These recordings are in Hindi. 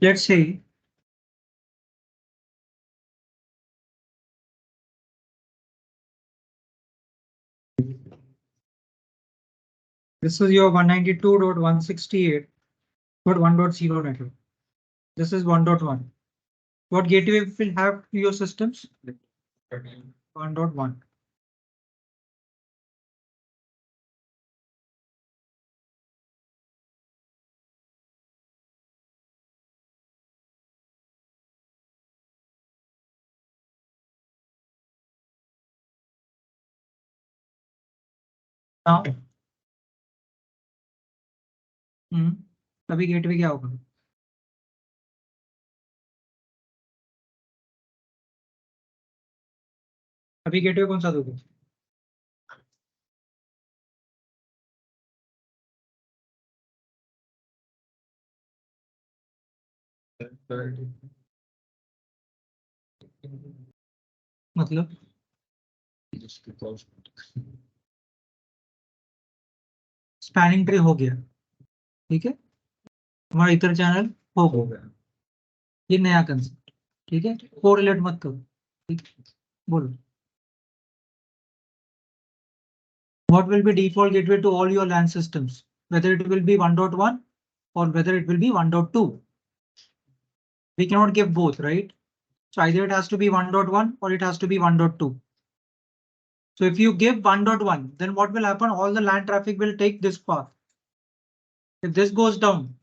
Let's say this is your 192.168.1.0 network. This is 1.1. What gateway will have to your systems? 1.1. Now, अभी गेटवे क्या होगा? अभी गेटवे कौन सा दोगे? मतलब स्पैनिंग ट्री हो गया, ठीक है, हमारा इतर चैनल हो गया, ये नया कंसेप्ट, ठीक है, कोरिलेट मत करो, ठीक है, बोलो what will be default gateway to all your LAN systems, whether it will be 1.1 or whether it will be 1.2. We cannot give both, right? So either it has to be 1.1 or it has to be 1.2. So if you give 1.1, then what will happen? All the LAN traffic will take this path. If this goes down,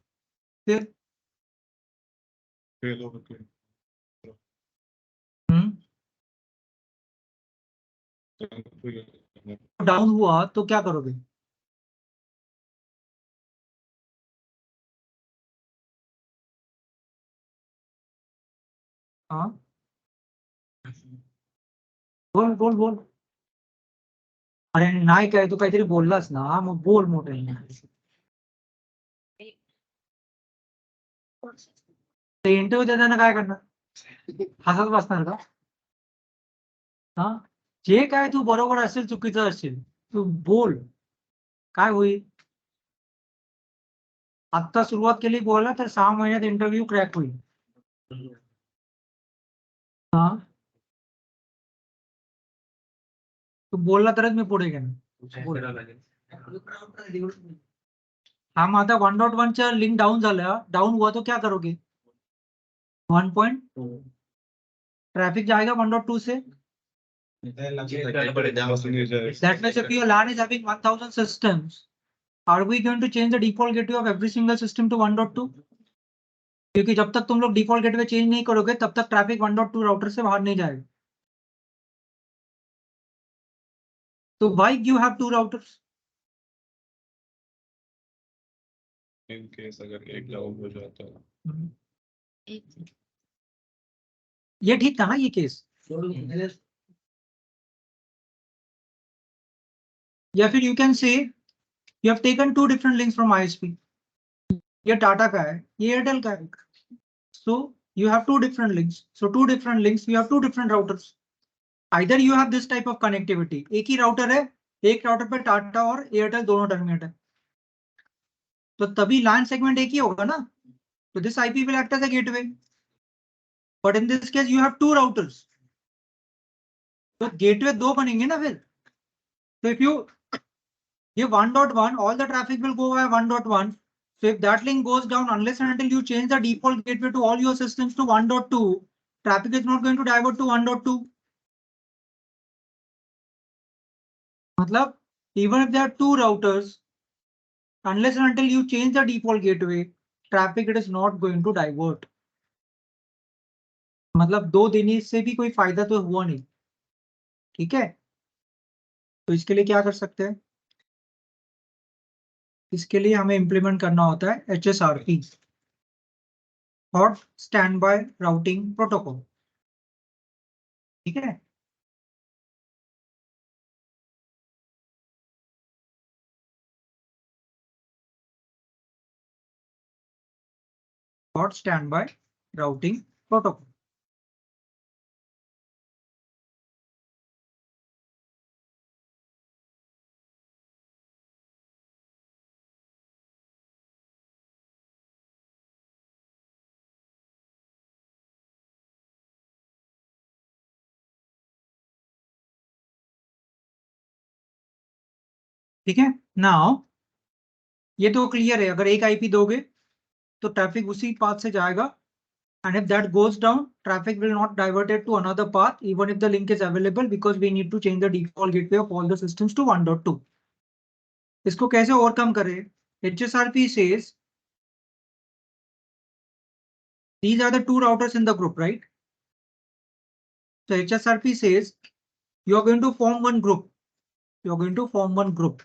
फिर डाउन हुआ तो क्या करोगे? हाँ, बोल बोल बोल. अरे नाही काय तू काहीतरी बोललास ना, मग बोल मोठ्याने. ते इंटरव्ह्यू देताना काय करणार? हसत बसणार का? हा, जे काय तू बरोबर असेल चुकीचं असेल तू बोल, काय होईल? आत्ता सुरुवात केली बोला तर 6 महिन्यात इंटरव्ह्यू क्रॅक होईल. हा, तू बोलला तरच मी पुढे घेणार. हाँ, मग आता 1.1 च्या लिंक डाउन झाल्या, डाउन हुआ तो क्या करोगे? 1. ट्रैफिक जाएगा 1.2 से. That means if your LAN is having 1000 systems, are we going to change the default gateway of every single system to 1.2? क्योंकि जब तक तुम लोग डिफॉल्ट गेटवे चेंज नहीं करोगे तब तक ट्रैफिक 1.2 राउटर से बाहर नहीं जाएगा. तो why you have 2 routers? In case अगर एक डाउन हो जाता है, ये ठीक था ना ये केस? या फिर you can say you have taken 2 different links from ISP. ये टाटा का है, ये एयरटेल का है. So you have 2 different links. So 2 different links, you have 2 different routers. Either you have this type of connectivity. एक ही राउटर है, एक राउटर पे टाटा और एयरटेल दोनों टर्मिनेट है, तो तभी LAN सेगमेंट एक ही होगा ना. तो this IP will act as a gateway. But in this case you have 2 routers. तो गेटवे 2 बनेंगे ना फिर. So if you give 1.1, all the traffic will go by 1.1. So if that link goes down, unless and until you change the default gateway to all your systems to 1.2, traffic is not going to divert to 1.2. मतलब even if there are 2 routers, unless and until you change the default gateway, traffic it is not going to divert. मतलब 2 देने से भी कोई फायदा तो हुआ नहीं, ठीक है. तो इसके लिए क्या कर सकते हैं? इसके लिए हमें इंप्लीमेंट करना होता है HSRP, hot stand by routing protocol, ठीक है. Hot stand by routing protocol. ठीक है। नाउ ये तो क्लियर है, अगर एक आईपी दोगे तो ट्रैफिक उसी पाथ से जाएगा, and if that goes down, traffic will not diverted to another path even if the link is available, because we need to change the default gateway of all the systems to 1.2. इसको कैसे ओवरकम करें? HSRP says these are the two routers in the group, right? So HSRP says you are going to form one group. You are going to form one group.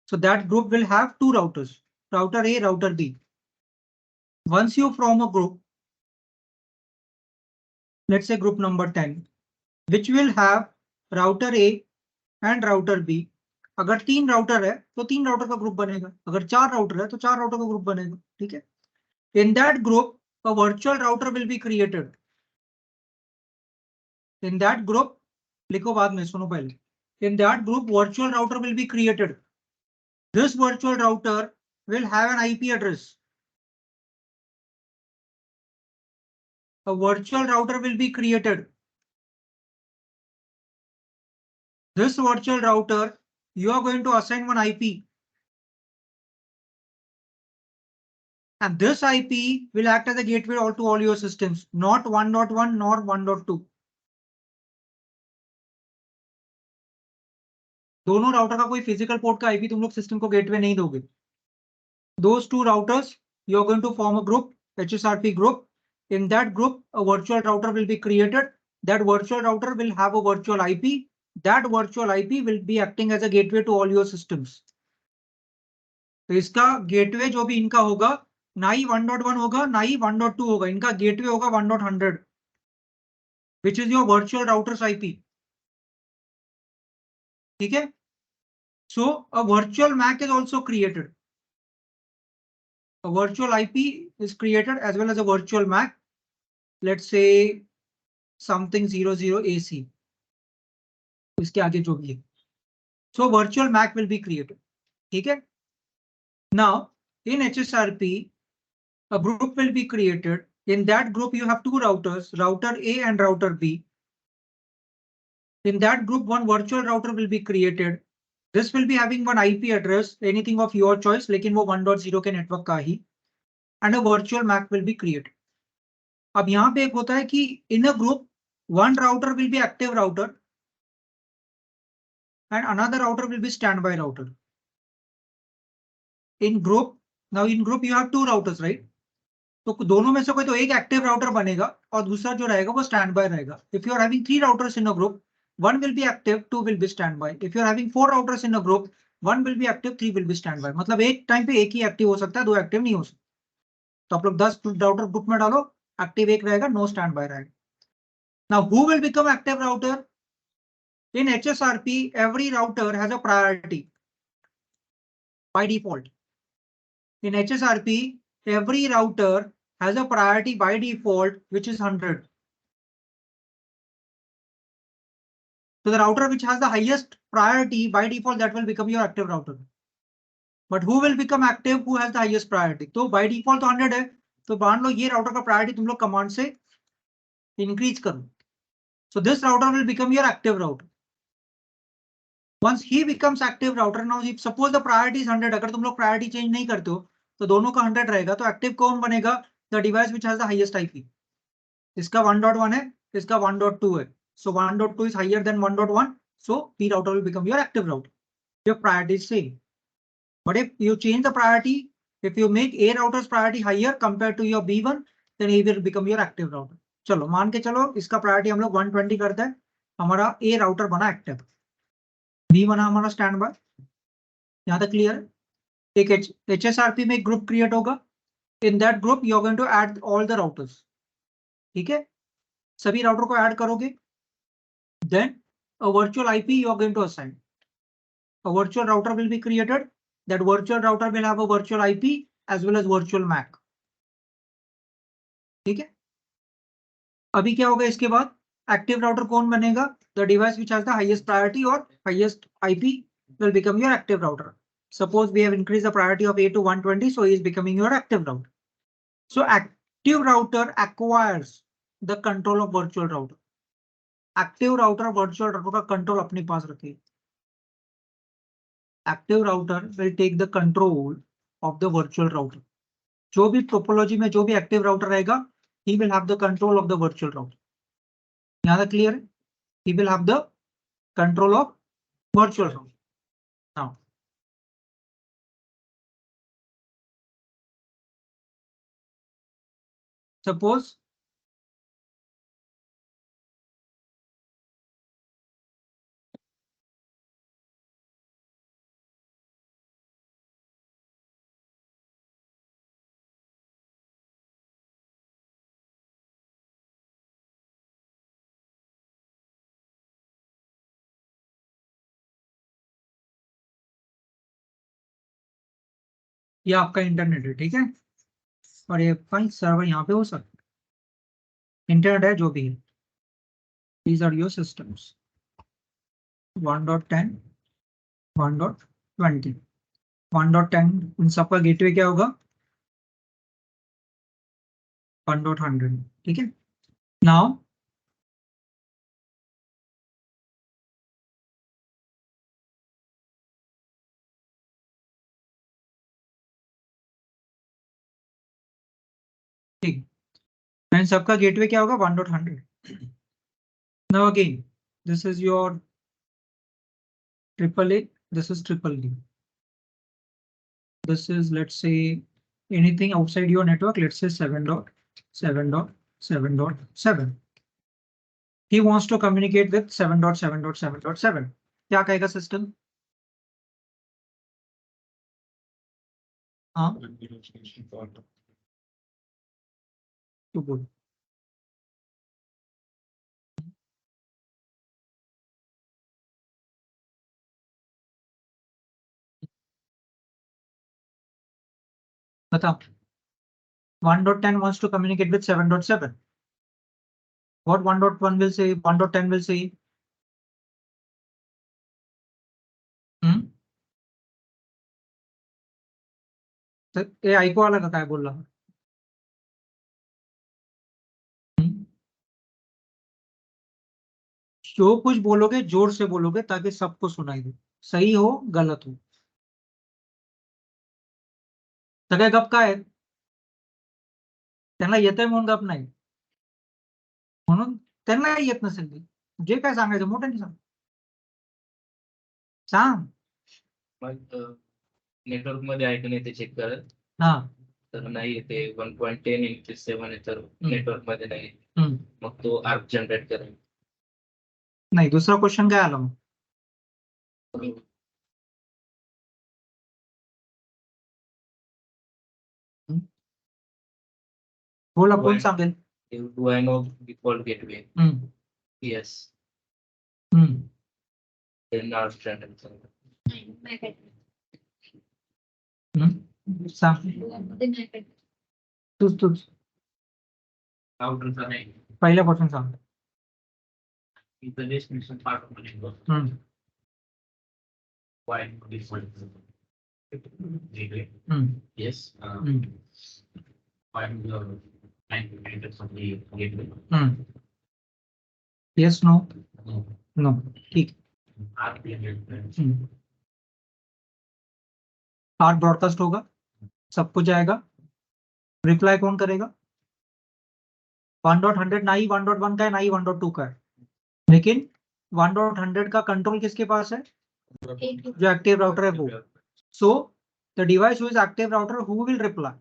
So that group will have two routers, router A, router B. Once you form a group, let's say group number 10, which will have router A and router B. अगर 3 राउटर है तो 3 राउटर का ग्रुप बनेगा, अगर 4 राउटर है तो 4 राउटर का ग्रुप बनेगा, ठीक है। In that group, a virtual router will be created. In that group, लिखो बाद में, सुनो पहले। In that group, virtual router will be created. This virtual router will have an IP address. A virtual router will be created. This virtual router, you are going to assign one IP. And this IP will act as a gateway to all your systems, not 1.1 nor 1.2. दोनों राउटर का कोई फिजिकल पोर्ट का आईपी तुम लोग सिस्टम को गेटवे नहीं दोगे। Those two routers, you are going to form a group, HSRP group. In that group, a virtual router will be created. That virtual router will have a virtual IP. That virtual IP will be acting as a gateway to all your systems. तो इसका गेटवे जो भी इनका होगा, ना ही 1.1 होगा ना ही 1.2 होगा, इनका गेटवे होगा 1.100, which is your virtual router's IP. ठीक है। So a virtual MAC is also created. A virtual IP is created as well as a virtual MAC. Let's say something 00 AC. इसके आगे जो भी है. So virtual MAC will be created. ठीक है. Now in HSRP, a group will be created. In that group, you have two routers, router A and router B. In that group, one virtual router will be created. This will be having one IP address, anything of your choice, लेकिन वो 1.0 के नेटवर्क का ही, and a virtual MAC will be created. अब यहाँ पे एक होता है कि in a group, one router will be active router and another router will be standby router. In group, now in group you have two routers, right? तो दोनों में से कोई तो एक एक्टिव राउटर बनेगा और दूसरा जो रहेगा वो स्टैंड बाय रहेगा. If you are having 3 routers in a group, one will be active, 2 will be standby. If you are having 4 routers in a group, one will be active, 3 will be standby. मतलब एक टाइम पे एक ही एक्टिव हो सकता है, दो एक्टिव नहीं हो सकता. तो आप लोग 10 राउटर ग्रुप में डालो, एक्टिव एक रहेगा, नो स्टैंड बाय रहेगा. Now who will become active router? In HSRP, every router has a priority by default. In HSRP, every router has a priority by default, which is 100. So the router which has the highest priority by default, that will become your active router. But who will become active? Who has the highest priority? तो by default तो 100 है, तो मान लो ये router का priority तुम लोग command से increase करो. So this router will become your active router. Once he becomes active router, now if suppose the priority is 100, अगर तुम लोग priority change नहीं करते हो, तो दोनों का 100 रहेगा, तो active कौन बनेगा? The device which has the highest IP. इसका 1.1 है, इसका 1.2 है. So 1.2 is higher than 1.1. So P router will become your active router. Your priority is same. But if you change the priority, if you make A router's priority higher compared to your B1, then A will become your active router. चलो मान के चलो इसका प्रायोरिटी हम लोग 120 करते हैं, हमारा A राउटर बना एक्टिव, B बना हमारा स्टैंड बाय. यहाँ तक क्लियर है. एक HSRP में एक ग्रुप क्रिएट होगा. In that group you are going to add all the routers. ठीक है, सभी राउटर को ऐड करोगे. Then a virtual IP you are going to assign. A virtual router will be created. That virtual router will have a virtual IP as well as virtual MAC. ठीक है. अभी क्या होगा इसके बाद? Active router कौन बनेगा? The device which has the highest priority or highest IP will become your active router. Suppose we have increased the priority of A to 120, so he is becoming your active router. So active router acquires the control of virtual router. Active router virtual router का control अपने पास रखिए. active router will take the control of the virtual router. जो भी टोपोलॉजी में जो भी एक्टिव राउटर रहेगा, he will have the control of the virtual router. यहाँ तक क्लियर है? He will have the control of virtual router. Now, suppose ये आपका इंटरनेट है, ठीक है, और ये फाइल सर्वर यहाँ पे हो सकता है, इंटरनेट है जो भी है. These are your systems. 1.10, 1.20, 1.10 इन सबका गेटवे क्या होगा? 1.100. ठीक है. नाउ ठीक, इन सबका गेटवे क्या होगा? 1.100. Now again, this is your AAA, this is EEE. This is, let's say, anything outside your network, let's say 7.7.7.7. He wants to communicate with 7.7.7.7. क्या कहेगा सिस्टम? हाँ तो बोल. बता. 1.10 wants to communicate with 7.7. What 1.1 will say? 1.10 will say. तो ये आईको वाला का क्या बोल रहा? जो कुछ बोलोगे जोर से बोलोगे ताकि सबको सुनाई दे, सही हो गलत हो. सगळ्या गप काय आहेत? त्यांना येतंय म्हणून गप नाही, म्हणून त्यांना येत नसेल ते जे काय सांगायचं मोठ्याने सांग. सांग. नेटवर्क मध्ये आहे का नाही ते चेक करत. हा. तर नाही येते 1.10 into 7 आहे तर नेटवर्क मध्ये नाही. मग तो आर्क जनरेट करेल. नाही, दुसरा क्वेश्चन काय आला मग? बोला, कोण सांगेल? Do I know default gateway? Yes. Then arc generate. सांग. तूच Router का नाही. पहिल्यापासून सांग. The destination part of the network. Why default gateway? Yes. Find the line address of the gateway. Yes, no. No. ठीक. Arc generate. आर्क ब्रॉडकास्ट होगा, सबको जाएगा. रिप्लाई कौन करेगा? 1.100 ना ही 1.1 का है ना ही 1.2 का है, लेकिन 1.100 का कंट्रोल किसके पास है? जो एक्टिव राउटर है वो. So the device who is active router who will reply.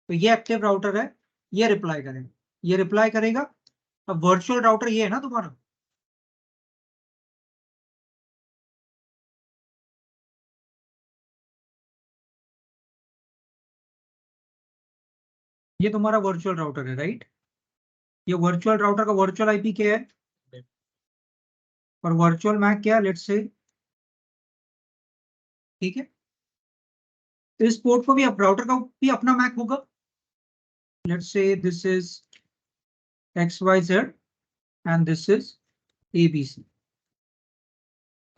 तो ये एक्टिव राउटर है, ये रिप्लाई करेगा, ये रिप्लाई करेगा. अब वर्चुअल राउटर ये है ना तुम्हारा, ये तुम्हारा वर्चुअल राउटर है, राइट? ये वर्चुअल राउटर का वर्चुअल आईपी क्या है और वर्चुअल मैक क्या है, लेट्स से. ठीक है, तो इस पोर्ट को भी राउटर का भी अपना मैक होगा. Let's say this is XYZ and this is ABC.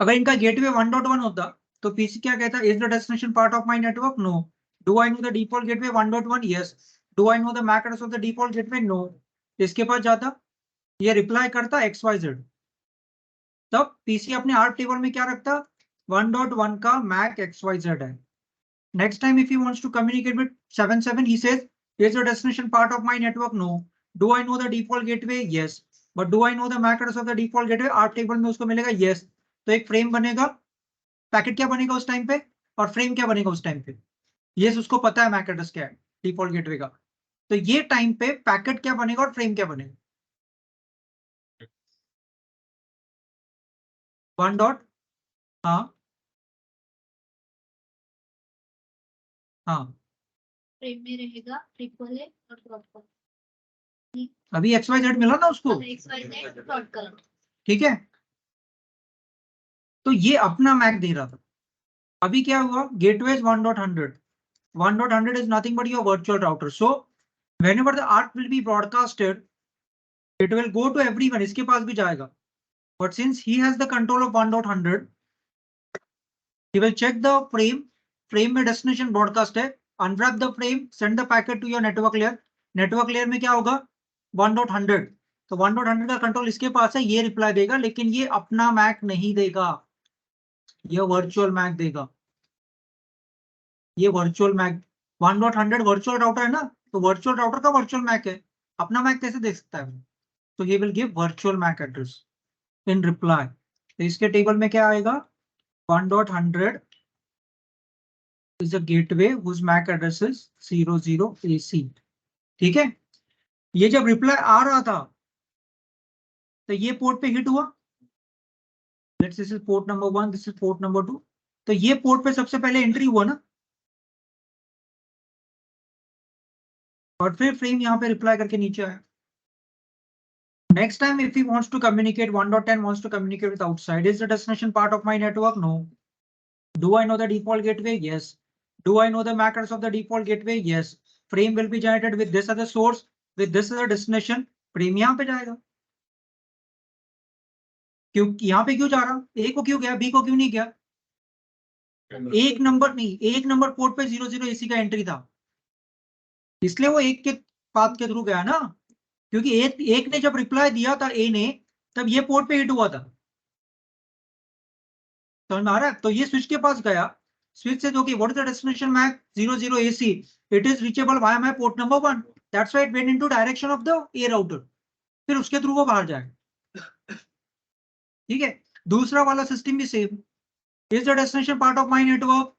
अगर इनका गेटवे 1.1 होता तो पीसी क्या कहता? Is the destination part of my network? No. Do I know the default gateway 1.1? Yes. Do I know the MAC address of the default gateway? No. इसके पास जाता, ये रिप्लाई करता XYZ, तब पीसी अपने आर्क टेबल में क्या रखता? 1.1 का MAC XYZ है. Next time if he wants to communicate with 77, he says, is the destination part of my network? No. Do I know the default gateway? Yes. But do I know the MAC address of the default gateway? R table में उसको मिलेगा yes. तो एक फ्रेम बनेगा, पैकेट क्या बनेगा उस टाइम पे, और फ्रेम क्या बनेगा उस टाइम पे. ये उसको पता है मैक एड्रेस क्या है डिफॉल्ट गेटवे का. तो ये टाइम पे पैकेट क्या बनेगा और फ्रेम क्या बनेगा. 1 डॉट. हाँ हाँ. फ्रेम में रहेगा ट्रिपल ए और डॉट कॉम. अभी XYZ मिला ना उसको. XYZ dot com. ठीक है. तो ये अपना मैक दे रहा था. अभी क्या हुआ, gateway is 1.100. 1.100 is nothing but your virtual router. So whenever the ARP will be broadcasted, it will go to everyone. इसके पास भी जाएगा. But since he has the control of 1.100, he will check the frame. Frame में destination broadcast है. Unwrap the frame, send the packet to your network layer. Network layer में क्या होगा, 1.100. तो 1.100 का कंट्रोल इसके पास है, ये रिप्लाई देगा, लेकिन ये अपना मैक नहीं देगा, ये वर्चुअल मैक देगा. ये वर्चुअल मैक 1.100 वर्चुअल राउटर है ना, तो वर्चुअल राउटर का वर्चुअल मैक है, अपना मैक कैसे देख सकता है. तो ये will give virtual MAC address in reply. तो इसके टेबल में क्या आएगा, 1.100 is a gateway whose MAC address is 00 AC. ठीक है. ये जब रिप्लाई आ रहा था तो ये पोर्ट पे हिट हुआ. This is port number 1, this is port number 2. तो ये पोर्ट पे सबसे पहले एंट्री हुआ ना, और फिर फ्रेम यहाँ पे रिप्लाई करके नीचे आया. Next time if he wants to communicate, 1.10 wants to communicate with outside, is the destination part of my network? No. Do I know the default gateway? Yes. Do I know the MAC address of the default gateway? Yes. Frame will be generated with this as a source, with this as a destination. Frame यहाँ पे जाएगा. क्यों यहाँ पे क्यों जा रहा, A को क्यों गया, B को क्यों नहीं गया. एक नंबर नहीं, एक नंबर पोर्ट पे 00 AC का एंट्री था, इसलिए वो एक के पाथ के थ्रू गया ना. क्योंकि एक ने जब रिप्लाई दिया था A ने, तब ये पोर्ट पे हिट हुआ था. समझ में आ रहा है. तो ये स्विच के पास गया, स्विच से जो कि what is the destination MAC 00 AC, it is reachable by my port number 1. That's why it went into direction of the A router. फिर उसके थ्रू वो बाहर जाएगा. ठीक है. दूसरा वाला सिस्टम भी same. Is the destination part of my network?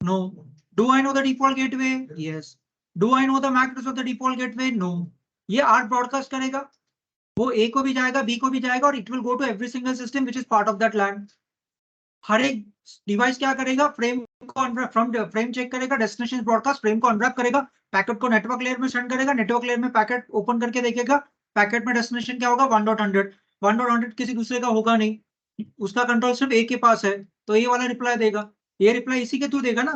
No. Do I know the default gateway? Yes. Do I know the MAC address of the default gateway? No. ये आर्ट ब्रॉडकास्ट करेगा, वो A को भी जाएगा, B को भी जाएगा, और it will go to every single system which is part of that LAN. हर एक डिवाइस क्या करेगा, फ्रेम को अनरैप, फ्रॉम फ्रेम चेक करेगा, डेस्टिनेशन ब्रॉडकास्ट, फ्रेम को अनरैप करेगा, पैकेट को नेटवर्क लेयर में सेंड करेगा, नेटवर्क लेयर में पैकेट ओपन करके देखेगा, पैकेट में डेस्टिनेशन क्या होगा, 1.100. 1.100 किसी दूसरे का होगा नहीं, उसका कंट्रोल सिर्फ A के पास है, तो ये वाला रिप्लाई देगा. ये रिप्लाई इसी के थ्रू देगा ना.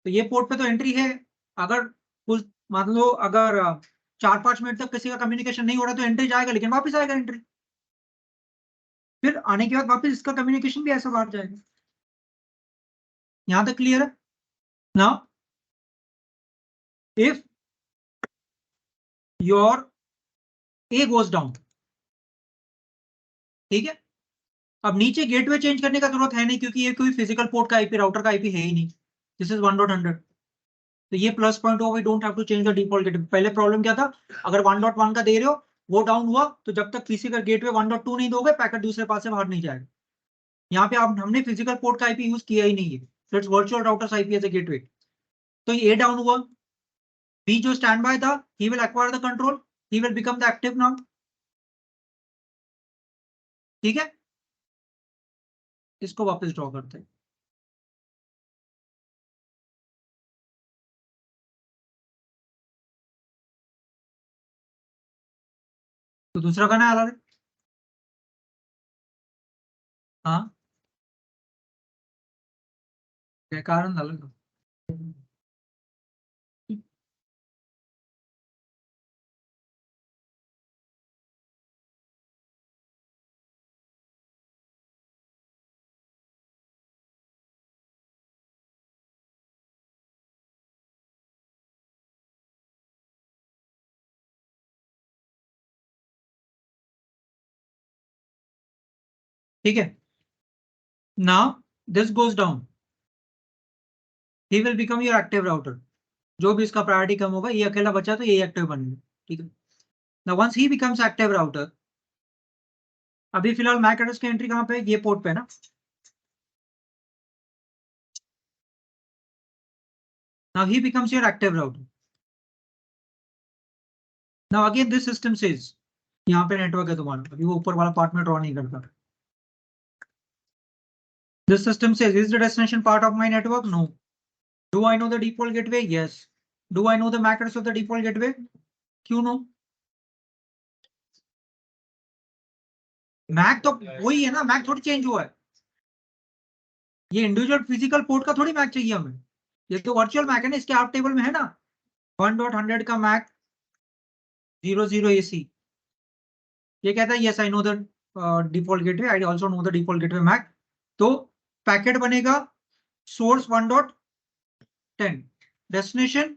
तो ये पोर्ट पे तो एंट्री है. अगर कुछ मान लो अगर 4-5 मिनट तक किसी का कम्युनिकेशन नहीं हो रहा तो एंट्री जाएगा, लेकिन वापस आएगा एंट्री. फिर आने के बाद वापस इसका कम्युनिकेशन भी ऐसा बाहर जाएगा. यहां तक क्लियर है. Now if your A goes down, ठीक है. अब नीचे गेटवे चेंज करने का जरूरत है नहीं, क्योंकि ये कोई फिजिकल पोर्ट का आईपी, राउटर का आईपी है ही नहीं. This is 1.100. तो ये प्लस पॉइंट हो, we don't have to change the default gateway. पहले प्रॉब्लम क्या था, अगर 1.1 का दे रहे हो, वो डाउन हुआ, तो जब तक किसी का गेटवे 1.2 नहीं दोगे, पैकेट दूसरे पास से बाहर नहीं जाएगा. यहाँ पे आप हमने फिजिकल पोर्ट का आईपी यूज किया ही नहीं है, so it's virtual routers IP as a gateway. तो ये डाउन हुआ, B जो स्टैंड बाय था, he will acquire the control, he will become the active now. ठीक है. इसको वापस ड्रॉ करते हैं. तो दूसरा गाना आ रहा है. हाँ, क्या कारण अलग. ठीक है. Now this goes down. He will become your active router. जो भी इसका प्रायोरिटी कम होगा, ये अकेला बचा तो ये एक्टिव बन गया, ठीक है। Now once he becomes active router, अभी फिलहाल मैक एड्रेस की एंट्री कहाँ पे है? ये पोर्ट पे है ना। Now he becomes your active router. Now again this system says, यहाँ पे नेटवर्क है तुम्हारा, अभी वो ऊपर वाला पार्ट में ड्रॉ नहीं करता। This system says, is the destination part of my network? No. Do I know the default gateway? Yes. Do I know the MAC address of the default gateway? क्यों नो? मैक तो वही है ना, मैक थोड़ी चेंज हुआ है। ये इंडिविजुअल फिजिकल पोर्ट का थोड़ी मैक चाहिए हमें, ये तो वर्चुअल मैक है ना, इसके आप टेबल में है ना 1.100 का मैक 00 AC। ये कहता है yes I know the default gateway, I also know the default gateway MAC. तो पैकेट बनेगा सोर्स 1.10, डेस्टिनेशन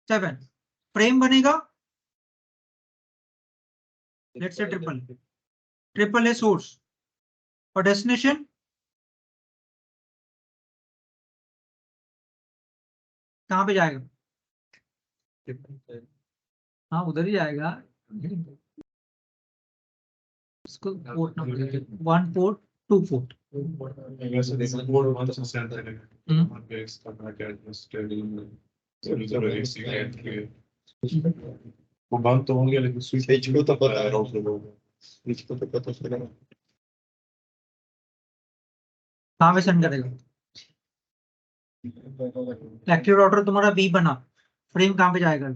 7, फ्रेम बनेगा let's say triple A source, और डेस्टिनेशन कहाँ पे जाएगा? हाँ उधर ही जाएगा। इसको पोर्ट नंबर 1 पोर्ट 2 पोर्ट। वैसे देखो बोर्ड 1 से सेंड करेगा, वहां पे इसका मैक एड्रेस टेबल में 00 AC का एंट्री है। वो बंद तो होंगे लेकिन स्विच को तो पता है, राउटर को स्विच को तो पता चलेगा। कहाँ पे सेंड करेगा? एक्टिव राउटर तुम्हारा बी बना, फ्रेम कहाँ पे जाएगा?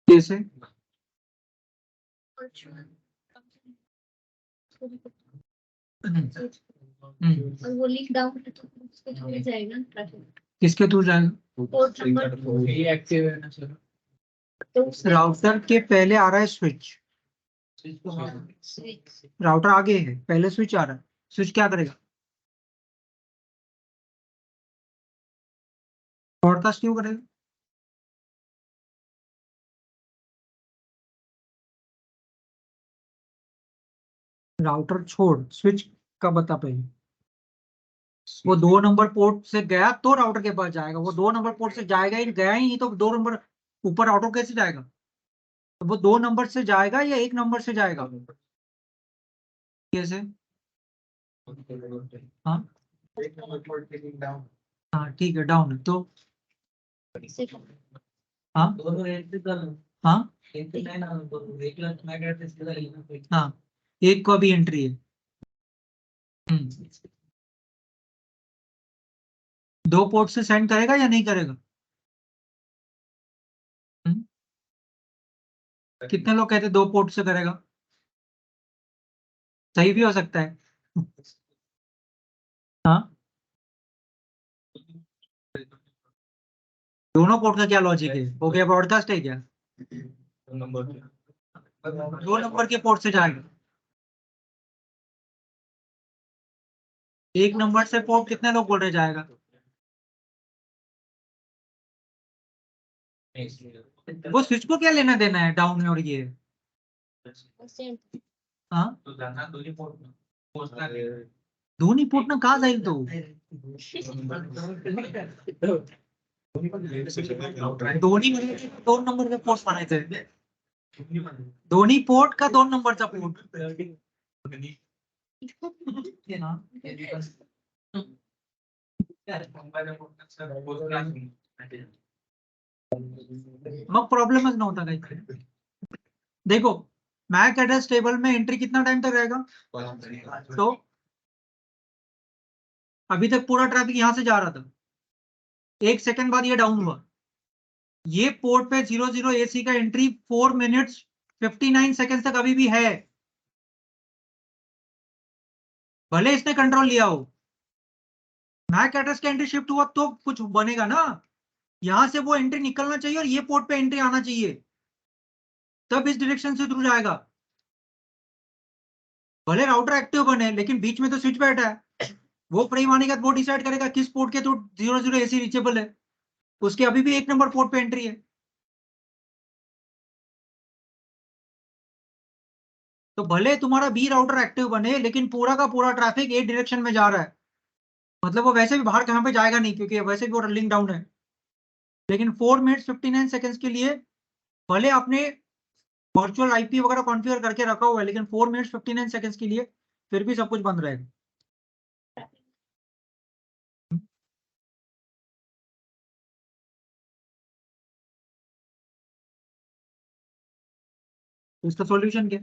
कैसे? और वो लिंक डाउन है तो उसके थ्रू जाएगा ट्रैफिक। किसके थ्रू जाएगा? पोर्ट नंबर ये एक्टिव है ना सर, तो राउटर के पहले आ रहा है स्विच, स्विच राउटर आगे है, पहले स्विच आ रहा है। स्विच क्या करेगा? ब्रॉडकास्ट क्यों करेगा? राउटर छोड़, स्विच का बता पहले। वो 2 नंबर पोर्ट से गया तो राउटर के पास जाएगा, वो 2 नंबर पोर्ट से जाएगा ही गया ही नहीं तो 2 नंबर ऊपर राउटर कैसे जाएगा? तो वो 2 नंबर से जाएगा या 1 नंबर से जाएगा? कैसे? हाँ हाँ ठीक है, डाउन है तो हाँ हाँ हाँ, एक को भी एंट्री है। 2 पोर्ट से सेंड करेगा या नहीं करेगा? कितने लोग कहते 2 पोर्ट से करेगा? सही भी हो सकता है। हाँ, दोनों पोर्ट का क्या लॉजिक है? वो क्या ब्रॉडकास्ट है क्या? 2 नंबर के पोर्ट से जाएगा। 1 नंबर से पोर्ट कितने लोग बोल रहे जाएगा? वो स्विच को क्या लेना देना है डाउन में और ये? हाँ दोन्ही पोर्ट ना कहाँ जाईल तो? दोन्ही म्हणजे 2 नंबर के पोर्ट बनायचे, दोन्ही पोर्ट का 2 नंबरचा पोर्ट? मग प्रॉब्लमच नव्हता काही। देखो मैक एड्रेस टेबल में एंट्री कितना टाइम तक रहेगा? तो अभी तक पूरा ट्रैफिक यहां से जा रहा था, 1 सेकंड बाद ये डाउन हुआ। ये पोर्ट पे 00 AC का एंट्री 4 मिनट्स 59 सेकंड तक अभी भी है, भले इसने कंट्रोल लिया हो। मैक एड्रेस का एंट्री शिफ्ट हुआ तो कुछ बनेगा ना, यहां से वो एंट्री निकलना चाहिए और ये पोर्ट पे एंट्री आना चाहिए, तब इस डायरेक्शन से थ्रू जाएगा। भले राउटर एक्टिव बने लेकिन बीच में तो स्विच बैठा है, वो फ्रेम आने के बाद वो डिसाइड करेगा किस पोर्ट के थ्रू 00 AC रीचेबल है, उसके अभी भी 1 नंबर पोर्ट पे एंट्री है। तो भले तुम्हारा बी राउटर एक्टिव बने लेकिन पूरा का पूरा ट्रैफिक एक डायरेक्शन में जा रहा है, मतलब वो वैसे भी बाहर कहाँ पे जाएगा नहीं क्योंकि वैसे भी वो लिंक डाउन है। लेकिन 4 मिनट 59 सेकंड्स के लिए भले आपने वर्चुअल आईपी वगैरह कॉन्फ़िगर करके रखा हुआ है, लेकिन 4 मिनट 59 सेकंड्स के लिए फिर भी सब कुछ बंद रहेगा। तो इसका सॉल्यूशन क्या?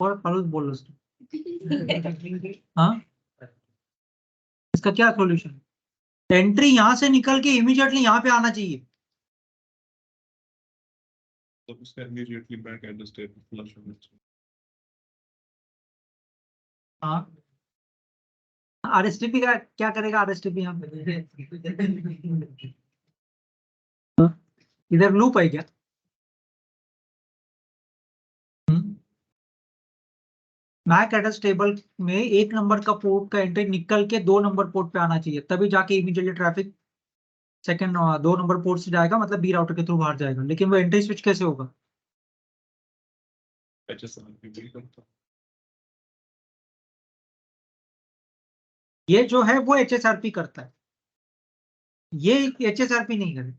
और फालूस बोल लो। हाँ, इसका क्या सॉल्यूशन? एंट्री यहां से निकल के इमीडिएटली यहाँ पे आना चाहिए। तो उसका immediately back at the state flush होना चाहिए। हाँ, आरएसटीपी का क्या करेगा? आरएसटीपी यहाँ पे इधर लूप है क्या? मैक एड्रेस टेबल में 1 नंबर का पोर्ट का एंट्री निकल के 2 नंबर पोर्ट पे आना चाहिए, तभी जाके immediately traffic second 2 number port से जाएगा, मतलब बी राउटर के थ्रू बाहर जाएगा। लेकिन वो एंट्री स्विच कैसे होगा? HSRP भी करता है। ये जो है वो एचएसआरपी करता है, ये एचएसआरपी नहीं करे।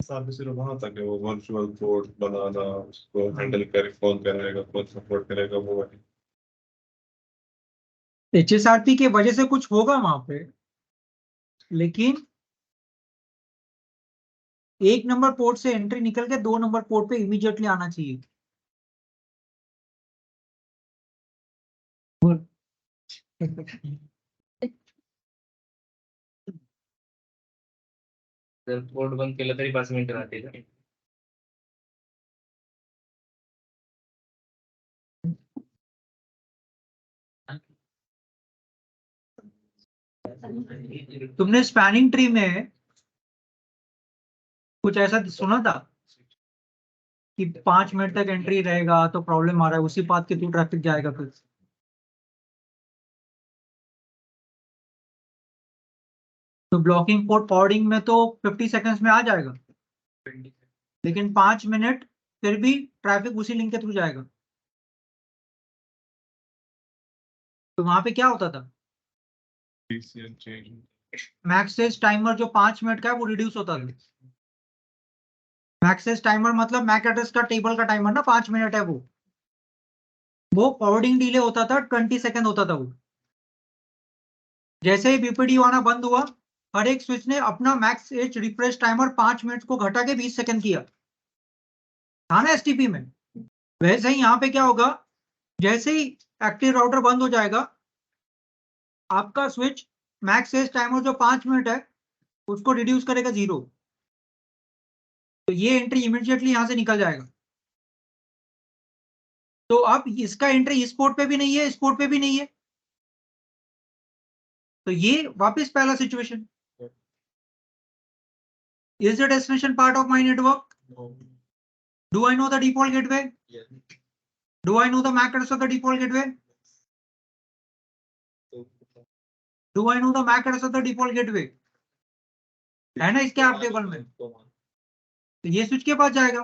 SRP सिर्फ वहां तक है, वो वर्चुअल पोर्ट बनाना, उसको हैंडल करे, कौन करेगा, कौन सपोर्ट करेगा, वो है। एचएसआरपी के वजह से कुछ होगा वहां पे, लेकिन 1 नंबर पोर्ट से एंट्री निकल के 2 नंबर पोर्ट पे इमीडिएटली आना चाहिए। जर पोर्ट बंद केलं तरी 5 मिनिटं राहते का? तुमने स्पैनिंग ट्री में कुछ ऐसा सुना था कि 5 मिनट तक एंट्री रहेगा तो प्रॉब्लम आ रहा है, उसी पाथ के थ्रू ट्रैफिक जाएगा फिर? तो ब्लॉकिंग पोर्ट फॉरवर्डिंग में तो 50 सेकंड्स में आ जाएगा, लेकिन 5 मिनट फिर भी ट्रैफिक उसी लिंक के थ्रू जाएगा। तो वहां पे क्या होता था? TCN change। मैक्सेस टाइमर जो 5 मिनट का है वो रिड्यूस होता था। मैक्सेस टाइमर मतलब मैक एड्रेस का टेबल का टाइमर ना, 5 मिनट है वो फॉरवर्डिंग डिले होता था, 20 सेकंड होता था वो। जैसे ही बीपीडी आना बंद हुआ, हर एक स्विच ने अपना max age refresh timer 5 minute को घटा के 20 सेकंड किया था ना एसटीपी में। वैसे ही यहाँ पे क्या होगा, जैसे ही एक्टिव राउटर बंद हो जाएगा, आपका स्विच मैक्स एज टाइमर जो 5 मिनट है उसको रिड्यूस करेगा 0। तो ये एंट्री इमीडिएटली यहां से निकल जाएगा। तो अब इसका एंट्री इस पोर्ट पे भी नहीं है, इस पोर्ट पे भी नहीं है, तो ये वापस पहला situation. Is the destination part of my network? Do I know the default gateway? Do I know the MAC address of the default gateway? Do I know the MAC address of the default gateway? है ना इसके आप टेबल में? तो ये स्विच के पास जाएगा,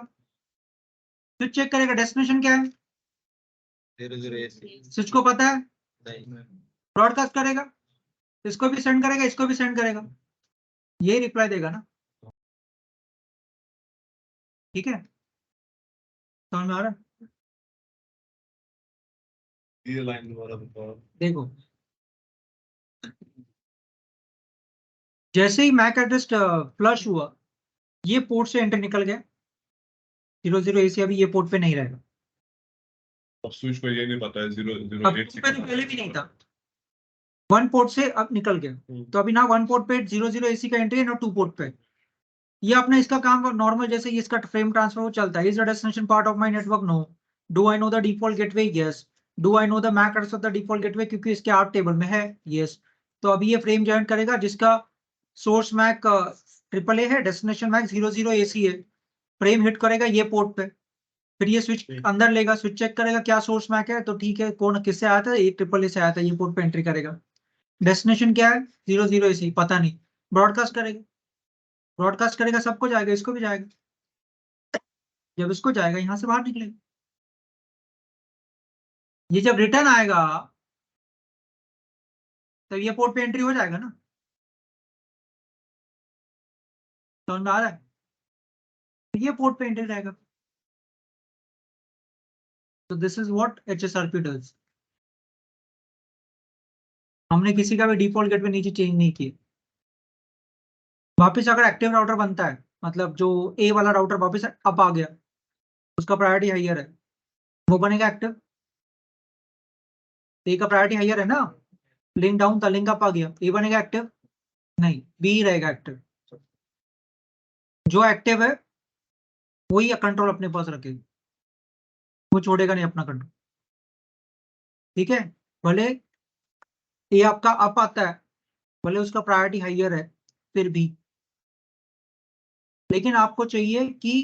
स्विच चेक करेगा डेस्टिनेशन क्या है, 00AC स्विच को पता है, नहीं। ब्रॉडकास्ट करेगा, इसको भी सेंड करेगा, इसको भी सेंड करेगा, ये रिप्लाई देगा ना। ठीक है, समझ में आ रहा है? ये लाइन दोबारा बताओ। देखो, जैसे ही मैक एड्रेस फ्लश हुआ, ये पोर्ट से एंटर निकल गया, 00AC अभी ये पोर्ट पे नहीं रहेगा। अब स्विच को ये नहीं पता है, अब 008 पे तो पहले भी नहीं था, 1 पोर्ट से अब निकल गया, तो अभी ना 1 पोर्ट पे 00AC का एंट्री है, ना 2 पोर्ट पे। ये अपना इसका काम नॉर्मल जैसे ही इसका फ्रेम ट्रांसफर वो चलता है। Is the destination part of my network? No. Do I know the default gateway? Yes. Do I know the MAC address of the default gateway? क्योंकि इसके आर्ट टेबल में है। यस। तो अभी ये फ्रेम ज्वाइन करेगा जिसका सोर्स मैक AAA है, डेस्टिनेशन मैक 00AC है, फ्रेम हिट करेगा ये पोर्ट पे, फिर ये स्विच अंदर लेगा, स्विच चेक करेगा क्या सोर्स मैक है, तो ठीक है, कौन किससे आया था, ये AAA से आया था, ये पोर्ट पे एंट्री करेगा। डेस्टिनेशन क्या है? 00AC, पता नहीं, ब्रॉडकास्ट करेगा। ब्रॉडकास्ट करेगा, सबको जाएगा, इसको भी जाएगा। जब इसको जाएगा यहाँ से बाहर निकलेगा। ये जब रिटर्न आएगा तो ये पोर्ट पे एंट्री हो जाएगा ना, समझ में आ रहा है? तो ये पोर्ट पे एंट्री रहेगा। तो this is what HSRP does. हमने किसी का भी डिफॉल्ट गेटवे नीचे चेंज नहीं किया। वापस अगर एक्टिव राउटर बनता है, मतलब जो ए वाला राउटर वापस अप आ गया, उसका प्रायोरिटी हाइयर है, वो बनेगा एक्टिव। ए का प्रायोरिटी हाइयर है ना, लिंक डाउन था, लिंक अप आ गया, ए बनेगा एक्टिव नहीं, बी रहेगा एक्टिव। जो एक्टिव है वही कंट्रोल अपने पास रखेगा, वो छोड़ेगा नहीं अपना कंट्रोल। ठीक है, भले ये आपका अप आता है, भले उसका प्रायोरिटी हाइयर है फिर भी, लेकिन आपको चाहिए कि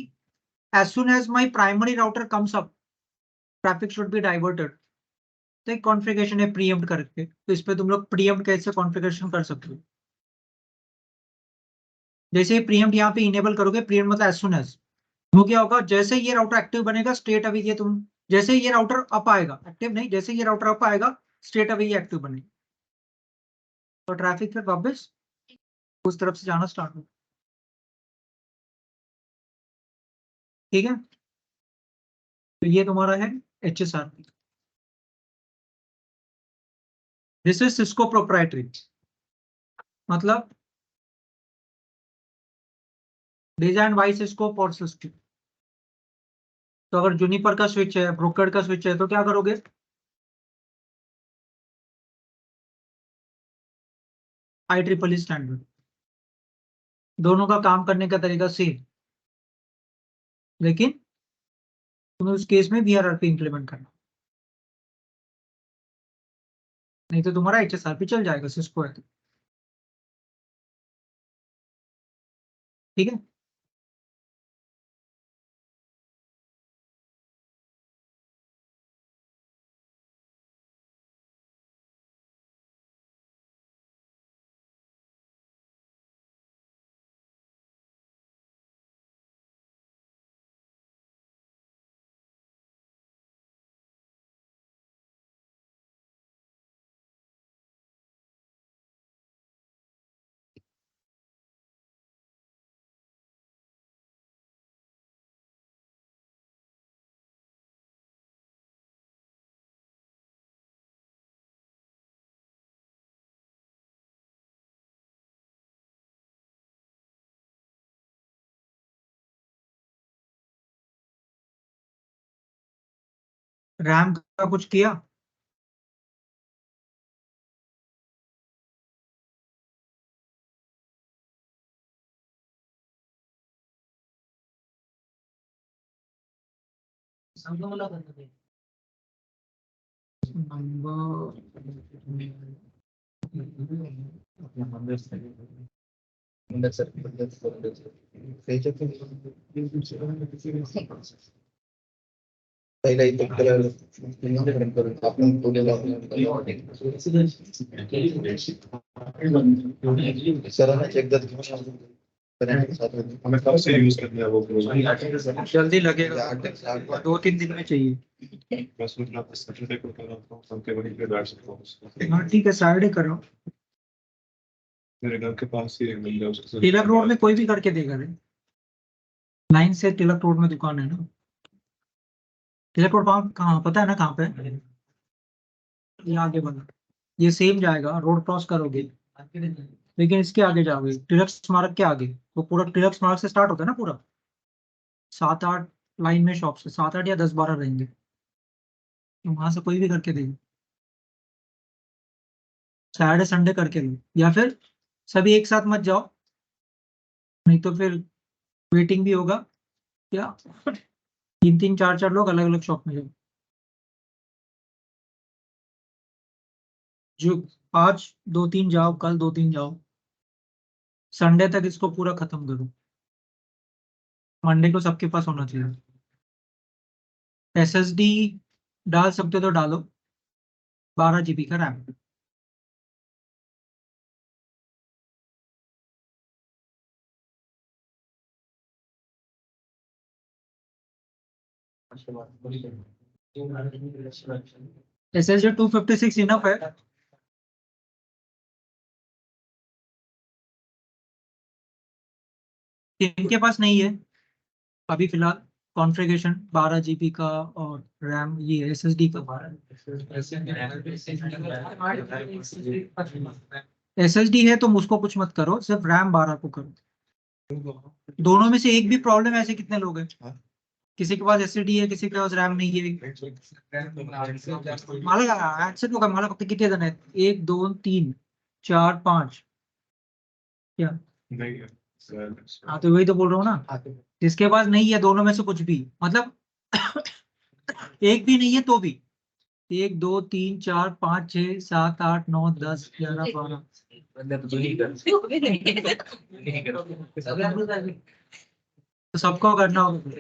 as soon as my primary router comes up, traffic should be diverted। तो एक कॉन्फ़िगरेशन है प्रीएम्प्ट करके, तो इस पे तुम लोग प्रीएम्प्ट कैसे कॉन्फ़िगरेशन कर सकते हो। जैसे ही प्रीएम्प्ट यहाँ पे इनेबल करोगे, प्रीएम्प्ट मतलब as soon as, वो क्या होगा, जैसे ये राउटर एक्टिव बनेगा स्टेट अभी ये तुम, जैसे ये राउटर अप आएगा, एक्टिव नहीं, जैसे ये राउटर अप आएगा स्टेट अभी ये एक्टिव बनेगा, तो ट्रैफिक फिर वापस उस तरफ से जाना स्टार्ट हो। ठीक है, तो ये तुम्हारा है HSRP। This is Cisco proprietary, मतलब design by Cisco for Cisco. तो अगर जूनिपर का स्विच है, ब्रोकर का स्विच है, तो क्या करोगे, IEEE स्टैंडर्ड। दोनों का काम करने का तरीका सेम, लेकिन तुम्हें उस केस में VRRP इंप्लीमेंट करना, नहीं तो तुम्हारा HSRP चल जाएगा सिस्को है तो। ठीक है, रैम का कुछ किया, अंदर सर पहिला इथे कलर करून आपण सरांना एकदा हमें कब से यूज करना है वो जल्दी लगेगा, 2-3 दिन में चाहिए। मैं सोच रहा था सैटरडे को कर रहा था, सबके वहीं पे बैठ सकता हूँ। हाँ ठीक है, सैटरडे करो, मेरे घर के पास ही मिल जाए उसके तिलक रोड में कोई भी करके देगा रे, लाइन से तिलक रोड में दुकान है ना। तिलक रोड कहाँ पता है ना कहाँ पे, ये आगे बना, ये सेम जाएगा, रोड क्रॉस करोगे, लेकिन इसके आगे जाओगे, तिलक स्मारक के आगे, वो पूरा तिलक स्मारक से स्टार्ट होता है ना पूरा, 7-8 लाइन में शॉप से, 7-8 या 10-12 रहेंगे, तो वहां से कोई भी करके देगा। सैटरडे संडे करके लो, या फिर सभी एक साथ मत जाओ, नहीं तो फिर वेटिंग भी होगा, या 3-3 4-4 लोग अलग अलग शॉप में जाओ। जो आज 2-3 जाओ, कल 2-3 जाओ, संडे तक इसको पूरा खत्म करो, मंडे को सबके पास होना चाहिए। SSD डाल सकते हो तो डालो, 12 GB का रैम। SSD 256 इनफ है। इनके पास नहीं है अभी फिलहाल कॉन्फ़िगरेशन 12 GB का और रैम ये SSD का। SSD है तुम उसको कुछ मत करो, सिर्फ रैम 12 को करो। दोनों में से एक भी प्रॉब्लम ऐसे कितने लोग हैं? किसी के पास SSD है, किसी के पास रैम नहीं है। मला ऍक्सेप्ट होगा, मला फक्त किती जण आहेत? 1 2 3 4 5 क्या? नहीं है हाँ तो वही तो बोल रहा हूँ ना, जिसके पास नहीं है दोनों में से कुछ भी, मतलब एक भी नहीं है तो भी 1 2 3 4 5 6 7 8 9 10 11 12 तो सबको करना होगा।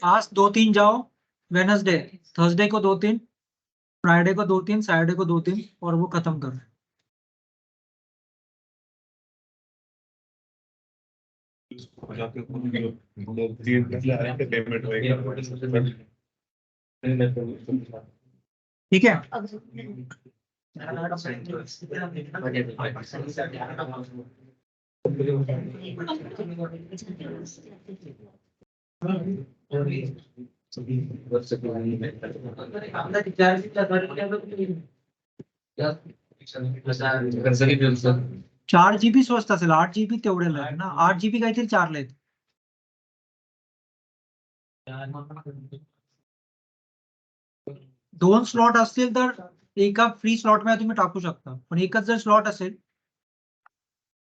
आज 2 3 जाओ, वेनसडे थर्सडे को 2 3, फ्राइडे को 2 3, सैटरडे को 2 3 और वो खत्म करो। जाके 3 आएंगे पेमेंट होएगा। ठीक है। चार जीबी स्वस्त असेल, 8 GB तेवढ्याला आहे ना, 8 GB काहीतरी चारला आहेत. दोन स्लॉट असतील तर एका फ्री स्लॉट मध्ये तुम्ही टाकू शकता, पण एकच जर स्लॉट असेल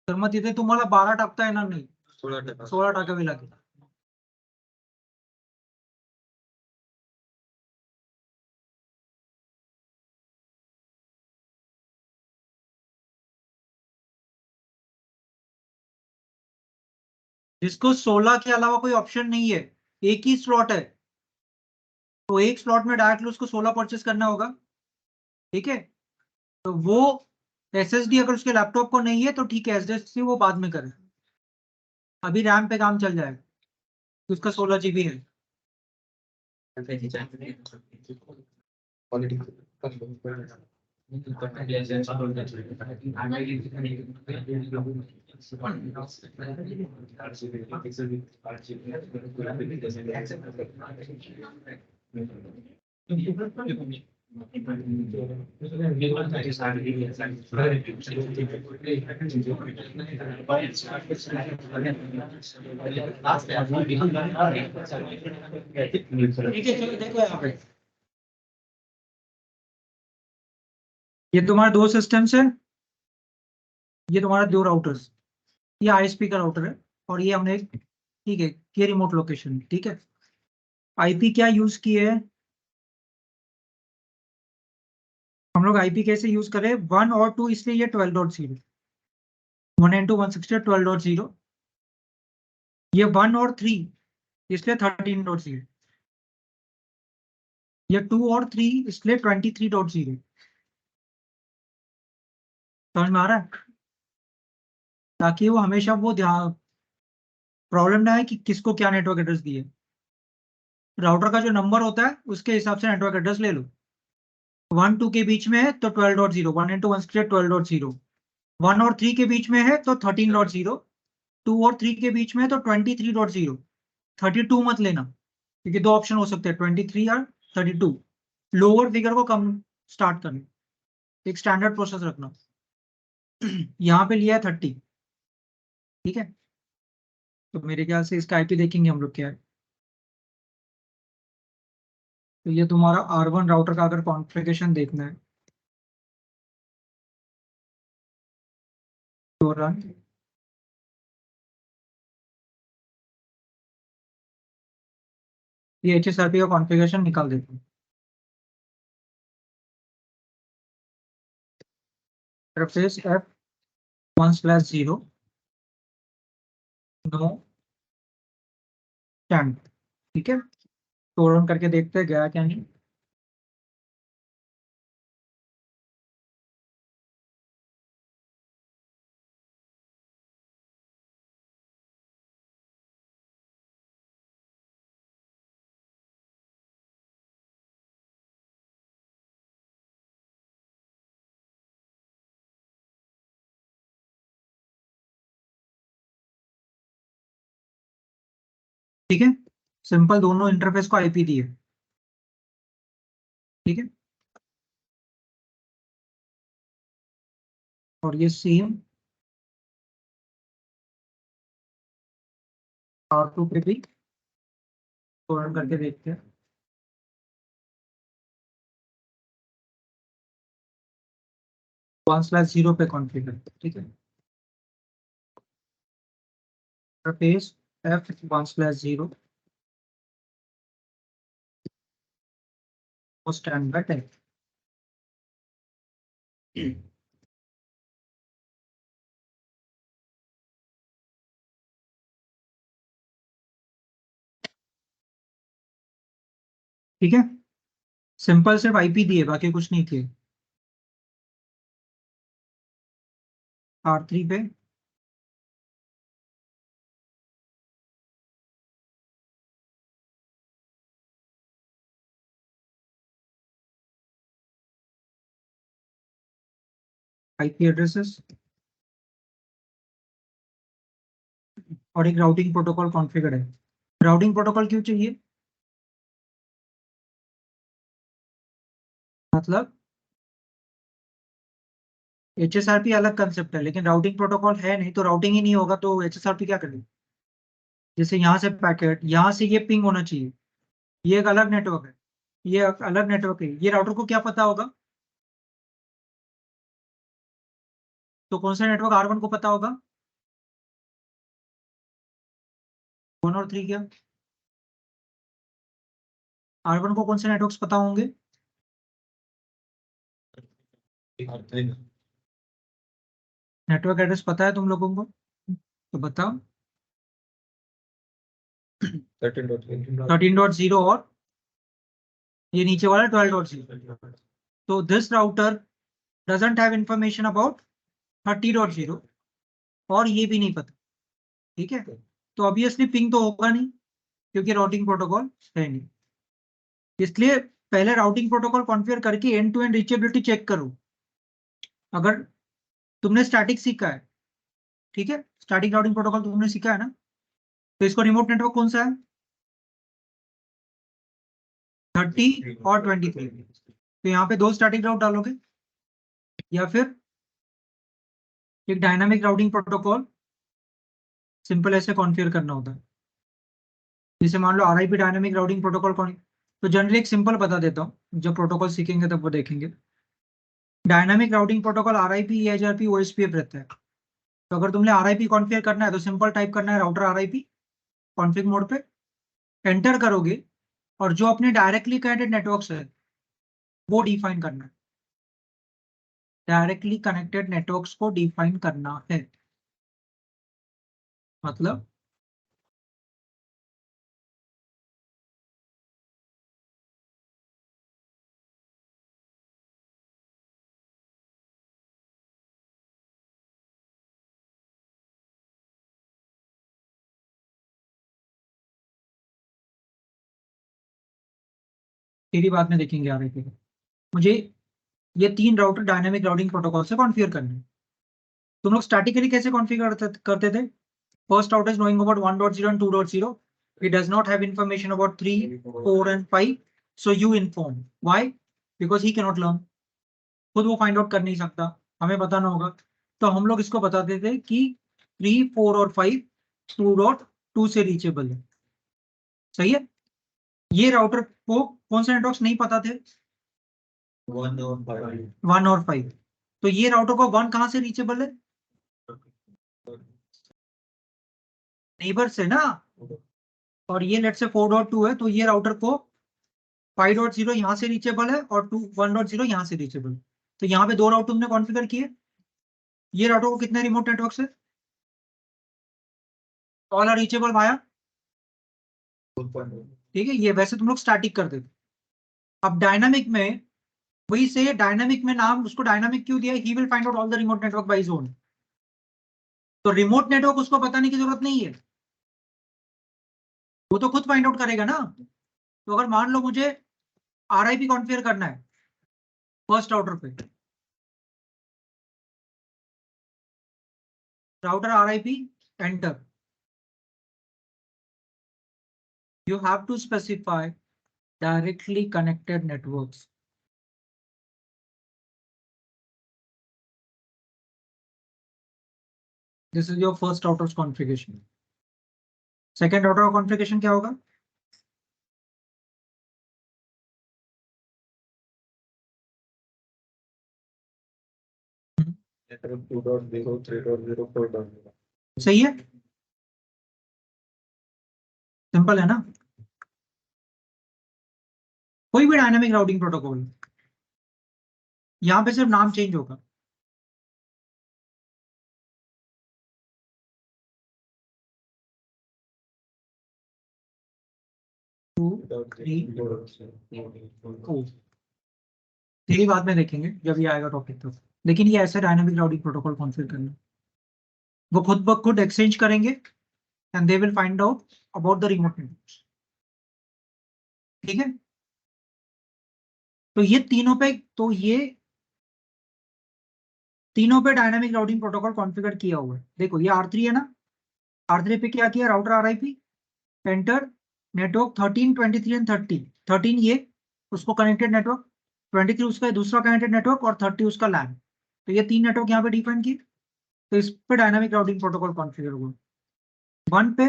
तर मग तिथे तुम्हाला 12 टाकता येणार नाही, 16 टाकावी लागेल. जिसको 16 के अलावा कोई ऑप्शन नहीं है, एक ही स्लॉट है, तो एक स्लॉट में डायरेक्टली उसको 16 परचेस करना होगा. ठीक है, तो वो SSD अगर उसके लैपटॉप को नहीं है तो ठीक है, SSD वो बाद में करे, अभी रैम पे काम चल जाएगा, तो उसका 16 GB है. ठीक है, चलो देखो यहाँ पे, ये तुम्हारे दो सिस्टम्स है, ये तुम्हारा दो राउटर्स, ये ISP का राउटर है और ये हमने, ठीक है, ये रिमोट लोकेशन. ठीक है, आईपी क्या यूज किए है हम लोग, आईपी कैसे यूज करें, 1 और 2, इसलिए ये 12.0, 1 into 160 12.0. ये 1 और 3 इसलिए 13.0. ये 2 और 3 इसलिए 23.0. समझ में आ रहा है, ताकि वो हमेशा वो ध्यान प्रॉब्लम ना है कि किसको क्या नेटवर्क एड्रेस दिए. राउटर का जो नंबर होता है उसके हिसाब से नेटवर्क एड्रेस ले लो. 1 2 के बीच में है तो 12.0, 1 into 160 12.0. 1 और 3 के बीच में है तो 13.0, 2 और 3 के बीच में है तो 23.0. 32 मत लेना, क्योंकि दो ऑप्शन हो सकते हैं, 23 और 32. लोअर फिगर को कम स्टार्ट करना, एक स्टैंडर्ड प्रोसेस रखना. यहाँ पे लिया है 30. ठीक है, तो मेरे ख्याल से इसका आईपी देखेंगे हम लोग क्या है. तो ये तुम्हारा R1 राउटर का अगर कॉन्फ़िगरेशन देखना है तो रन, ये HSRP का कॉन्फ़िगरेशन निकाल देते हैं. Interface F1/0 know stand. ठीक है, तो रन करके देखते हैं गया क्या नहीं. ठीक है, सिंपल दोनों इंटरफेस को आईपी दिए, ठीक है। और ये सेम R2 पे भी रन करके देखते हैं। 1/0 पे कॉन्फ़िगर, ठीक है। Interface F1/0 stand by 10। ठीक है, सिंपल सिर्फ आईपी दिए, बाकी कुछ नहीं किए। R3 पे आईपी एड्रेसेस और एक राउटिंग प्रोटोकॉल कॉन्फ़िगर है। राउटिंग प्रोटोकॉल क्यों चाहिए? मतलब HSRP अलग कंसेप्ट है, लेकिन राउटिंग प्रोटोकॉल है नहीं, तो राउटिंग ही नहीं होगा तो HSRP क्या करेगी? जैसे यहाँ से पैकेट, यहाँ से ये पिंग होना चाहिए, ये एक अलग नेटवर्क है, ये एक अलग नेटवर्क है, ये राउटर को क्या पता होगा? तो कौन सा नेटवर्क R1 को पता होगा? 1 और 3 क्या? R1 को कौन से नेटवर्क्स पता होंगे? नेटवर्क एड्रेस पता है तुम लोगों को? तो बताओ। 13.0 और ये नीचे वाला 12.0। तो this router doesn't have information about 30.0 और ये भी नहीं पता, ठीक है। तो ऑब्वियसली पिंग तो होगा नहीं, क्योंकि राउटिंग प्रोटोकॉल है नहीं। इसलिए पहले राउटिंग प्रोटोकॉल कॉन्फ़िगर करके end to end reachability check करो। अगर तुमने स्टैटिक सीखा है, ठीक है, स्टैटिक राउटिंग प्रोटोकॉल तुमने सीखा है ना, तो इसको रिमोट नेटवर्क कौन सा है? 30 और 23। तो यहाँ पे दो स्टैटिक राउट डालोगे, या फिर एक डायनामिक राउटिंग प्रोटोकॉल सिंपल ऐसे कॉन्फ़िगर करना होता है। जैसे मान लो RIP डायनामिक राउटिंग प्रोटोकॉल कौन, तो जनरली एक सिंपल बता देता हूँ, जब प्रोटोकॉल सीखेंगे तब वो देखेंगे। Dynamic routing protocol RIP, EHRP, OSPF रहता है। तो अगर तुमने RIP कॉन्फ़िगर करना है तो सिंपल टाइप करना है राउटर RIP कॉन्फ़िग मोड पे, एंटर करोगे और जो अपने डायरेक्टली कनेक्टेड नेटवर्क्स है वो डिफाइन करना है। डायरेक्टली कनेक्टेड नेटवर्क्स को डिफाइन करना है, मतलब तेरी बात में देखेंगे RIP को। मुझे ये 3 राउटर डायनामिक राउटिंग प्रोटोकॉल से कॉन्फ़िगर करने हैं। तुम लोग स्टैटिकली कैसे कॉन्फ़िगर करते थे? First router is knowing about 1.0 and 2.0. It does not have information about 3, 4 and 5. So you inform. Why? Because he cannot learn. खुद वो फाइंड आउट कर नहीं सकता, हमें बताना होगा। तो हम लोग इसको बताते थे कि 3, 4 और 5 2.2 से रीचेबल है। सही है। ये राउटर को कौन से नेटवर्क्स नहीं पता थे? 1 और 5। तो ये राउटर को 1 कहां से रीचेबल है? नेबर से ना। और ये लेट से 4.2 है, तो ये राउटर को 5.0 यहाँ से रीचेबल है और 1.0 यहाँ से रीचेबल। तो यहाँ पे दो राउटर तुमने कॉन्फ़िगर किए। ये राउटर को कितने रिमोट नेटवर्क से? ऑल आर रीचेबल वाया, ठीक है। ये वैसे तुम लोग स्टैटिक करते थे। अब डायनामिक में वही से, डायनामिक में नाम उसको डायनामिक क्यों दिया? He will find out all the remote network by zone. तो रिमोट नेटवर्क उसको बताने की जरूरत नहीं है, वो तो खुद फाइंड आउट करेगा ना। तो अगर मान लो मुझे RIP कॉन्फ़िगर करना है फर्स्ट राउटर पे, router RIP enter, You have to specify directly connected networks. This is your first out of configuration. Second out of configuration क्या होगा? Network 2.0, 3.0, 4.0. सही है, सिंपल है ना? कोई भी डायनामिक राउटिंग प्रोटोकॉल, यहां पे सिर्फ नाम चेंज होगा. तेरी बात में देखेंगे जब ये आएगा टॉपिक तो. लेकिन ये ऐसे डायनामिक राउटिंग प्रोटोकॉल कॉन्फ़िगर करना, वो खुद ब खुद एक्सचेंज करेंगे and they will find out about the remote networks. ठीक है, तो ये तीनों पे डायनामिक राउटिंग प्रोटोकॉल कॉन्फ़िगर किया हुआ है. देखो ये R3 है ना, R3 पे क्या किया, router RIP enter network 13, 23 and 30. 13 ये उसको कनेक्टेड नेटवर्क, 23 उसका दूसरा कनेक्टेड नेटवर्क और 30 उसका लैन. तो ये तीन नेटवर्क यहाँ पे डिफाइन किए, तो इस पे डायनामिक राउटिंग प्रोटोकॉल कॉन्फ़िगर हुआ. 1 पे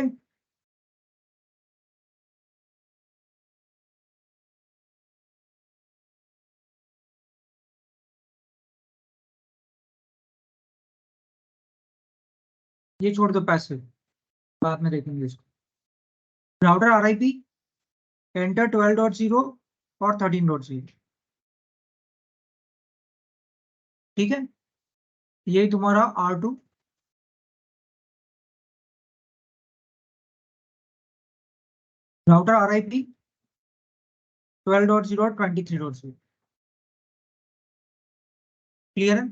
ये छोड़ दो, पैसे बाद में देखेंगे इसको. राउटर RIP एंटर 12.0 और 13.0. ठीक है, ये तुम्हारा R2. राउटर RIP 12.0 और 23.0. क्लियर है?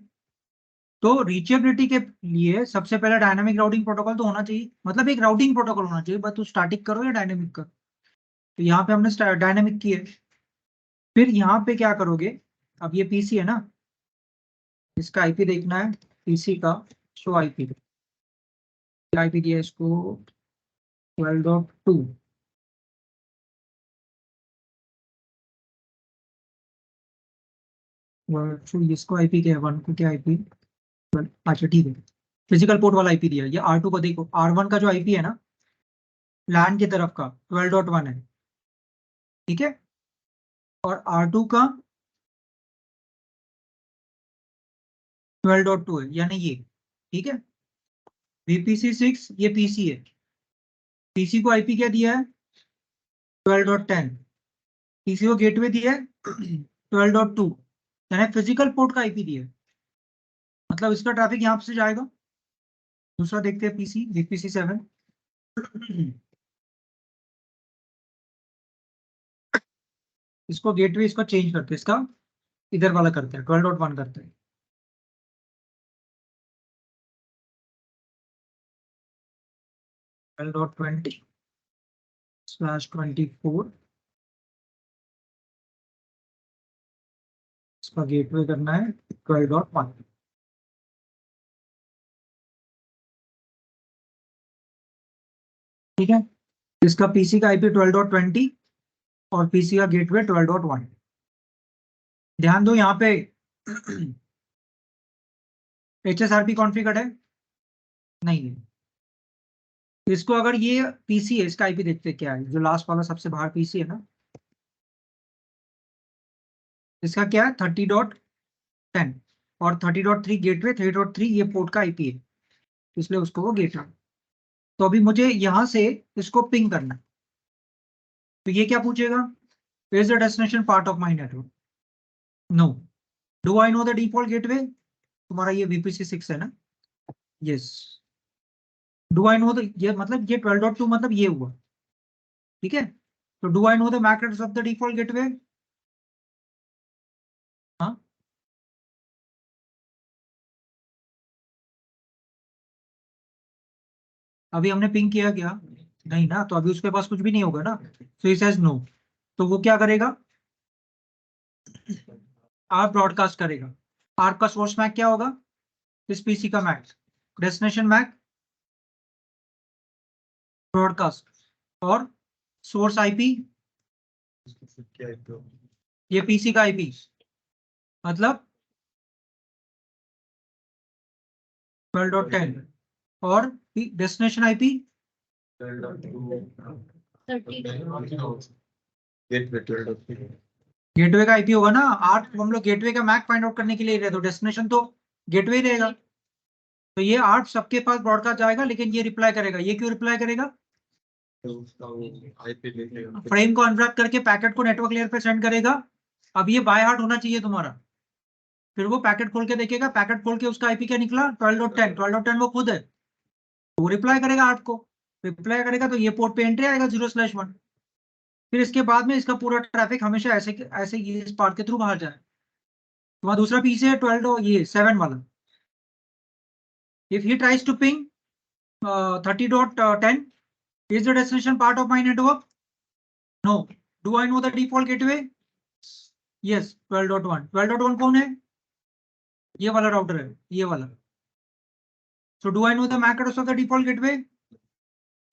तो रीचेबिलिटी के लिए सबसे पहले डायनामिक राउटिंग प्रोटोकॉल तो होना चाहिए, मतलब एक राउटिंग प्रोटोकॉल होना चाहिए, बस तू स्टैटिक करो या डायनेमिक करो. तो यहाँ पे हमने डायनेमिक किया. फिर यहाँ पे क्या करोगे, अब ये पीसी है ना, इसका आईपी देखना है, पीसी का शो आईपी. आईपी दिया इसको 12.2. इसको आईपी क्या है, 1 को क्या आईपी, अच्छा ठीक है, फिजिकल पोर्ट वाला आईपी दिया. ये R2 का देखो, R1 का जो आईपी है ना लैन की तरफ का 12.1 है. ठीक है, और R2 का 12.2 है, यानी ये. ठीक है, VPC6 ये पीसी है, पीसी को आईपी क्या दिया है 12.10, पीसी को गेटवे दिया है 12.2, यानी फिजिकल पोर्ट का आईपी दिया है. मतलब इसका ट्रैफिक यहाँ से जाएगा. दूसरा देखते हैं पीसी, VPC7. इसको गेटवे इसका चेंज करते हैं, इसका इधर वाला करते हैं, 12.1 करते हैं. (20/24) इसका गेटवे करना है 12.1. ठीक है, इसका पीसी का आईपी 12.20 और पीसी का गेटवे 12.1. ध्यान दो यहाँ पे HSRP कॉन्फ़िगर्ड है नहीं है. इसको अगर ये पीसी है, इसका आईपी देखते क्या है, जो लास्ट वाला सबसे बाहर पीसी है ना, इसका क्या है 30.10 और 30.3 गेटवे, 30.3 ये पोर्ट का आईपी है, इसलिए उसको वो गेटवे. तो अभी मुझे यहां से इसको पिंग करना है, तो ये क्या पूछेगा, is the destination part of my network, no. Do I know the default gateway, तुम्हारा ये VPC6 है ना, yes. Do I know the, ये मतलब ये 12.2 मतलब ये हुआ. ठीक है, तो do I know the MAC address of the default gateway. हाँ, अभी हमने पिंग किया क्या, नहीं ना, तो अभी उसके पास कुछ भी नहीं होगा ना, सो ही सेज नो. तो वो क्या करेगा, आर ब्रॉडकास्ट करेगा. आर का सोर्स मैक क्या होगा, इस पीसी का मैक, डेस्टिनेशन मैक ब्रॉडकास्ट, और सोर्स आईपी, ये पीसी का आईपी, मतलब 12.10 और डेस्टिनेशन आईपी 30. गेटवे का आईपी होगा ना। आठ हम लोग गेटवे का मैक फाइंड आउट करने के लिए रहे, तो डेस्टिनेशन तो गेटवे ही रहेगा। तो ये 8 सबके पास ब्रॉडकास्ट जाएगा, लेकिन ये रिप्लाई करेगा। ये क्यों रिप्लाई करेगा? फ्रेम को अनरैप करके पैकेट को नेटवर्क लेयर पे सेंड करेगा। अब ये बाय हार्ट होना चाहिए तुम्हारा। फिर वो पैकेट खोल के देखेगा, पैकेट खोल के उसका आईपी क्या निकला 12.10। 12.10 वो खुद है, वो रिप्लाई करेगा 8 को। रिप्लाई करेगा तो ये पोर्ट पे एंट्री आएगा 0/1। फिर इसके बाद में इसका पूरा ट्रैफिक हमेशा ऐसे ऐसे ये इस पार्ट के थ्रू बाहर जाए। तुम्हारा दूसरा पीसी है 12 ये 7 वाला। If he tries to ping 30.10, is the destination part of my network? No. Do I know the default gateway? Yes, 12.1. 12.1 कौन है? ये वाला राउटर है, ये वाला। So do I know the MAC address of the default gateway?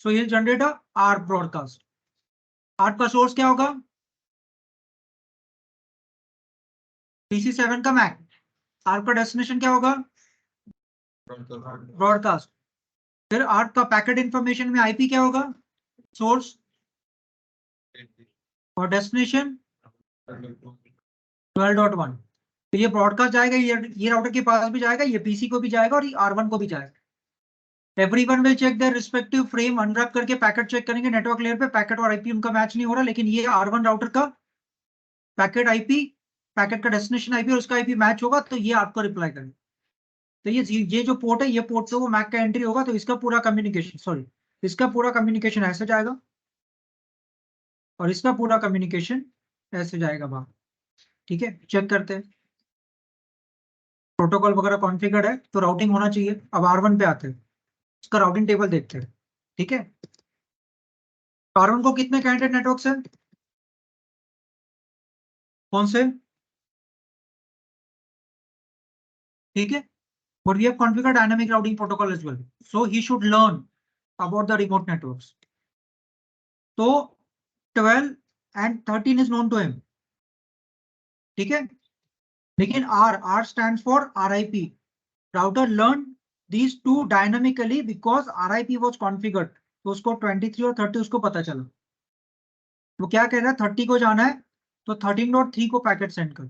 So he'll generate a ARP broadcast. ARP का सोर्स क्या होगा? PC7 का MAC। ARP का डेस्टिनेशन क्या होगा? ब्रॉडकास्ट। फिर ARP का पैकेट इंफॉर्मेशन में आईपी क्या होगा? सोर्स और डेस्टिनेशन 12.1। तो ये ब्रॉडकास्ट जाएगा, ये राउटर के पास भी जाएगा, ये पीसी को भी जाएगा और ये R1 को भी जाएगा। Everyone will check their respective frame, unwrap करके पैकेट चेक करेंगे नेटवर्क लेयर पे। पैकेट और आईपी उनका मैच नहीं हो रहा, लेकिन ये R1 राउटर का पैकेट आईपी, पैकेट का डेस्टिनेशन आईपी और उसका आईपी मैच होगा, तो ये आपको रिप्लाई करेगा। तो ये जो पोर्ट है, ये पोर्ट पे वो मैक का एंट्री होगा, तो इसका पूरा कम्युनिकेशन ऐसे जाएगा और इसका पूरा कम्युनिकेशन ऐसे जाएगा बाहर। ठीक है, चेक करते हैं। प्रोटोकॉल वगैरह कॉन्फ़िगर्ड है तो राउटिंग होना चाहिए। अब R1 पे आते हैं, इसका राउटिंग टेबल देखते हैं। ठीक है, R1 को कितने कैंडिडेट नेटवर्क है? कौन से? ठीक है, but we have configured dynamic routing protocol as well, so he should learn about the remote networks. तो 12 and 13 is known to him. ठीक है, लेकिन R stands for RIP. Router learned these two dynamically because RIP was configured. तो उसको 23 और 30 उसको पता चला। वो क्या कह रहा है, 30 को जाना है तो 13.3 को पैकेट सेंड कर।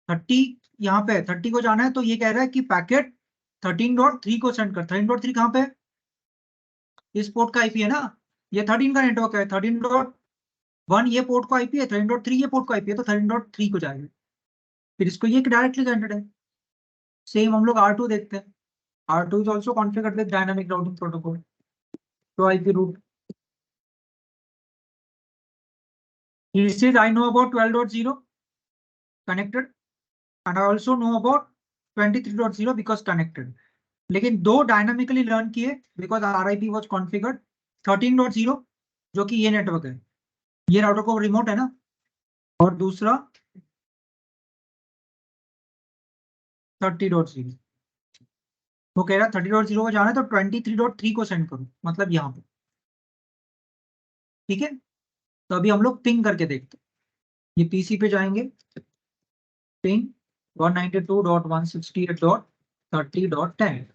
30 यहाँ पे 30 को जाना है, तो ये कह रहा है कि पैकेट 13.3 को सेंड कर। 13.3 कहाँ पे? इस पोर्ट का आईपी है ना, ये 13 का नेटवर्क है। 13.1 ये पोर्ट का आईपी है, 13.3 ये पोर्ट का आईपी है, तो 13.3 को जाएगा। फिर इसको ये डायरेक्टली जनरेट है। सेम हम लोग R2 देखते हैं। R2 is also configured with dynamic routing protocol. तो IP route. He says I know about 12.0 connected and I also know about 23.0 because connected. लेकिन दो डायनामिकली लर्न किए बिकॉज RIP was configured. 13.0 जो कि ये नेटवर्क है, ये राउटर को रिमोट है ना, और दूसरा 30.0। वो कह रहा है 30.0 को जाना है तो 23.3 को सेंड करो, मतलब यहाँ पे। ठीक है, तो अभी हम लोग पिंग करके देखते हैं। ये पीसी पे जाएंगे, पिंग 192.168.30.10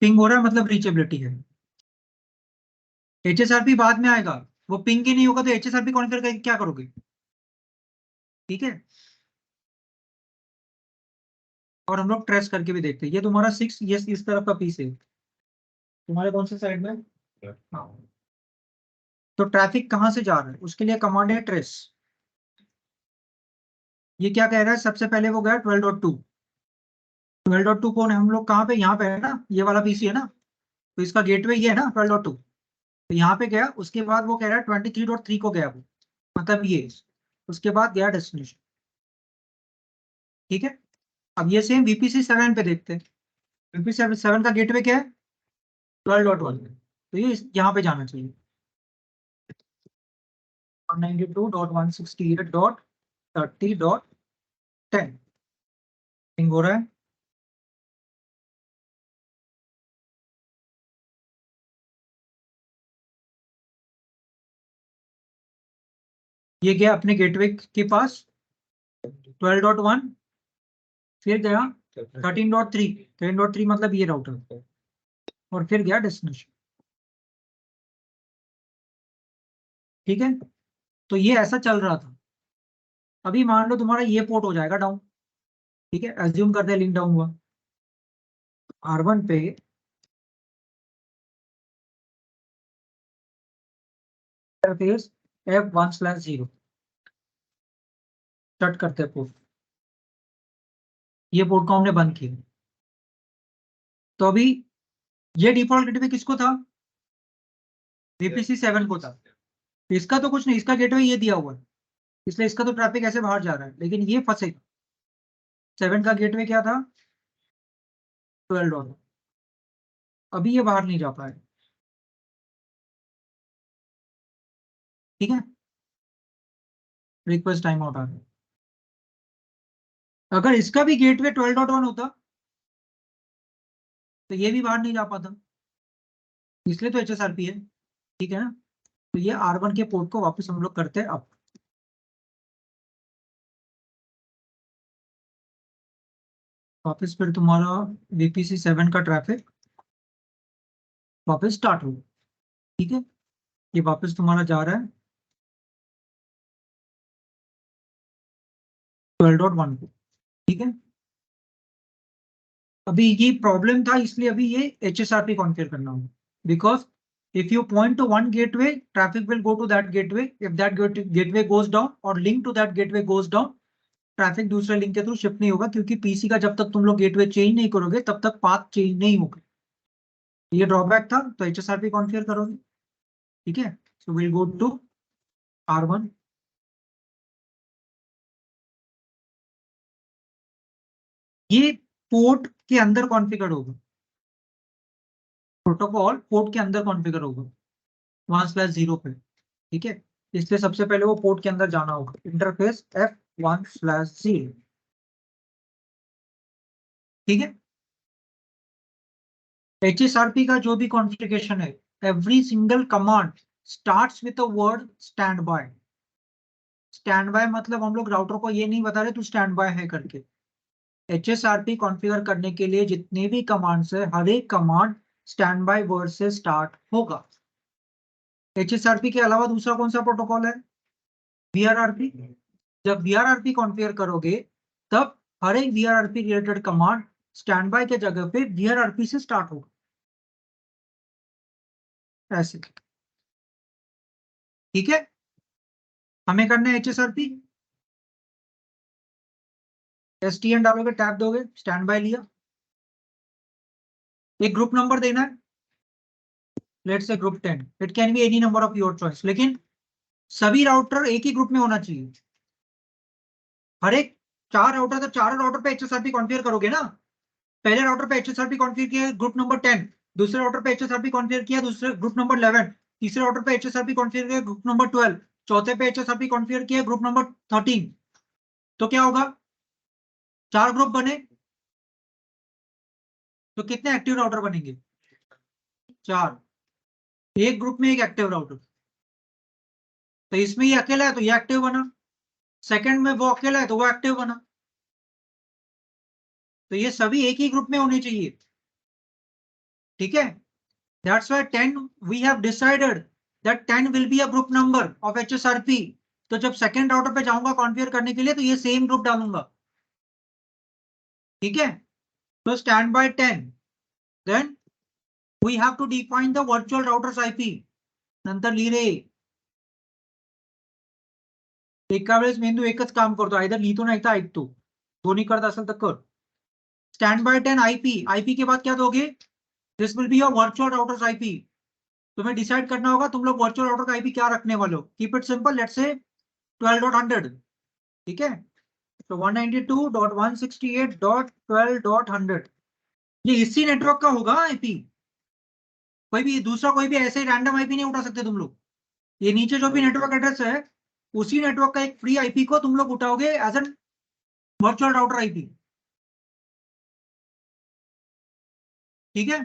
पिंग हो रहा है, मतलब रीचेबिलिटी है। HSRP बाद में आएगा, वो पिंग ही नहीं होगा तो HSRP कॉन्फ़िगर करके क्या करोगे? ठीक है, और हम लोग ट्रेस करके भी देखते हैं। ये तुम्हारा 6, ये इस तरफ का पीस है, तुम्हारे कौन से साइड में? हाँ, तो ट्रैफिक कहां से जा रहा है उसके लिए कमांड है ट्रेस। ये क्या कह रहा है, सबसे पहले वो गया 12.2। 12.2 कौन है? हम लोग कहाँ पे, यहाँ पे है ना, ये वाला पीसी है ना, तो इसका गेटवे ये है ना 12.2। तो यहाँ पे गया, उसके बाद वो कह रहा है 23.3 को गया वो, मतलब ये, उसके बाद गया डेस्टिनेशन। ठीक है, अब ये सेम VPC 7 पे देखते हैं। VPC 7 का गेटवे क्या है? 12.1। तो ये यहाँ पे जाना चाहिए 192.168.30.10 पिंग हो रहा है। ये गया अपने गेटवे के पास 12.1, फिर गया 13.3, 13.3 मतलब ये राउटर, और फिर गया डेस्टिनेशन। ठीक है, तो ये ऐसा चल रहा था। अभी मान लो तुम्हारा ये पोर्ट हो जाएगा डाउन। ठीक है, एज्यूम करते हैं लिंक डाउन हुआ। R1 पे इंटरफेस F1/0 कट करते हैं पोर्ट। ये पोर्ट को हमने बंद किया। तो अभी ये डिफॉल्ट गेटवे किसको था? VPC 7 को था। इसका तो कुछ नहीं, इसका गेटवे ये दिया हुआ है, इसलिए इसका तो ट्रैफिक ऐसे बाहर जा रहा है, लेकिन ये फंसेगा। 7 का गेटवे क्या था? 12 डॉलर। अभी ये बाहर नहीं जा पाए। ठीक है, रिक्वेस्ट टाइम आउट आ गया। अगर इसका भी गेटवे 12.1 होता तो ये भी बाहर नहीं जा पाता, इसलिए तो HSRP है। ठीक है ना, तो ये R1 के पोर्ट को वापस हम लोग करते हैं अब। वापस फिर तुम्हारा VPC 7 का ट्रैफिक वापस स्टार्ट होगा। ठीक है, ये वापस तुम्हारा जा रहा है 12.1 को। ठीक है, अभी ये प्रॉब्लम था, इसलिए अभी ये HSRP कॉन्फ़िगर करना होगा, because if you point to one gateway, traffic will go to that gateway. If that gateway goes down or link to that gateway goes down, traffic दूसरे लिंक के थ्रू शिफ्ट नहीं होगा, क्योंकि पीसी का जब तक तुम लोग गेटवे चेंज नहीं करोगे तब तक पाथ चेंज नहीं होगा। ये ड्रॉबैक था, तो HSRP कॉन्फ़िगर करोगे। ठीक है, so will go to R1। ये पोर्ट के अंदर कॉन्फ़िगर होगा, प्रोटोकॉल पोर्ट के अंदर कॉन्फ़िगर होगा 1/0 पे। ठीक है, इसलिए सबसे पहले वो पोर्ट के अंदर जाना होगा, इंटरफेस F1/0। ठीक है, HSRP का जो भी कॉन्फ़िगरेशन है, every single command starts with the word stand by. Stand by मतलब हम लोग राउटर को ये नहीं बता रहे तू स्टैंड बाय है करके। HSRP कॉन्फ़िगर करने के लिए जितने भी कमांड्स है, हर एक कमांड स्टैंड बाय वर्ड से स्टार्ट होगा। HSRP के अलावा दूसरा कौन सा प्रोटोकॉल है? VRRP। जब VRRP कॉन्फ़िगर करोगे तब हर एक VRRP related command stand by के जगह पे VRRP से स्टार्ट होगा, ऐसे। ठीक है, हमें करना है HSRP। STN डालोगे, टैब दोगे, स्टैंड बाय लिया, एक ग्रुप नंबर देना है, let's say group 10। It can be any number of your choice, लेकिन सभी राउटर एक ही ग्रुप में होना चाहिए। हर एक 4 राउटर, तो 4 राउटर पे HSRP कॉन्फ़िगर करोगे ना। पहले राउटर पे HSRP कॉन्फ़िगर किया ग्रुप नंबर 10, दूसरे राउटर पे HSRP कॉन्फ़िगर किया दूसरे ग्रुप नंबर 11, तीसरे राउटर पे HSRP कॉन्फ़िगर किया ग्रुप नंबर 12, चौथे पे HSRP कॉन्फ़िगर किया ग्रुप नंबर 13। तो क्या होगा? 4 ग्रुप बने, तो कितने एक्टिव राउटर बनेंगे? 4। एक ग्रुप में एक एक्टिव राउटर, तो इसमें ये अकेला है तो ये एक्टिव बना, सेकंड में वो अकेला है तो वो एक्टिव बना। तो ये सभी एक ही ग्रुप में होने चाहिए। ठीक है, that's why 10 we have decided that 10 will be a group number of HSRP। तो जब सेकंड राउटर पे जाऊंगा कॉन्फ़िगर करने के लिए तो ये सेम ग्रुप डालूंगा। ठीक है, तो stand by 10, then we have to define the virtual routers IP। नंतर लिहिले एका वेळेस मेंदू एकच काम करतो, आयदर लिहितो नाही तर ऐकतो, दोन्ही करत असेल तर कर। स्टैंड बाय 10 IP के बाद क्या दोगे? This will be your virtual routers IP। तुम्हें डिसाइड करना होगा तुम लोग वर्चुअल राउटर का IP क्या रखने वाले हो। Keep it simple, let's say 12.100। ठीक है, तो 192.168.12.100 ये इसी नेटवर्क का होगा IP। कोई भी दूसरा कोई भी ऐसे रैंडम IP नहीं उठा सकते तुम लोग। ये नीचे जो भी नेटवर्क एड्रेस है उसी नेटवर्क का एक फ्री IP को तुम लोग उठाओगे as an virtual router IP। ठीक है,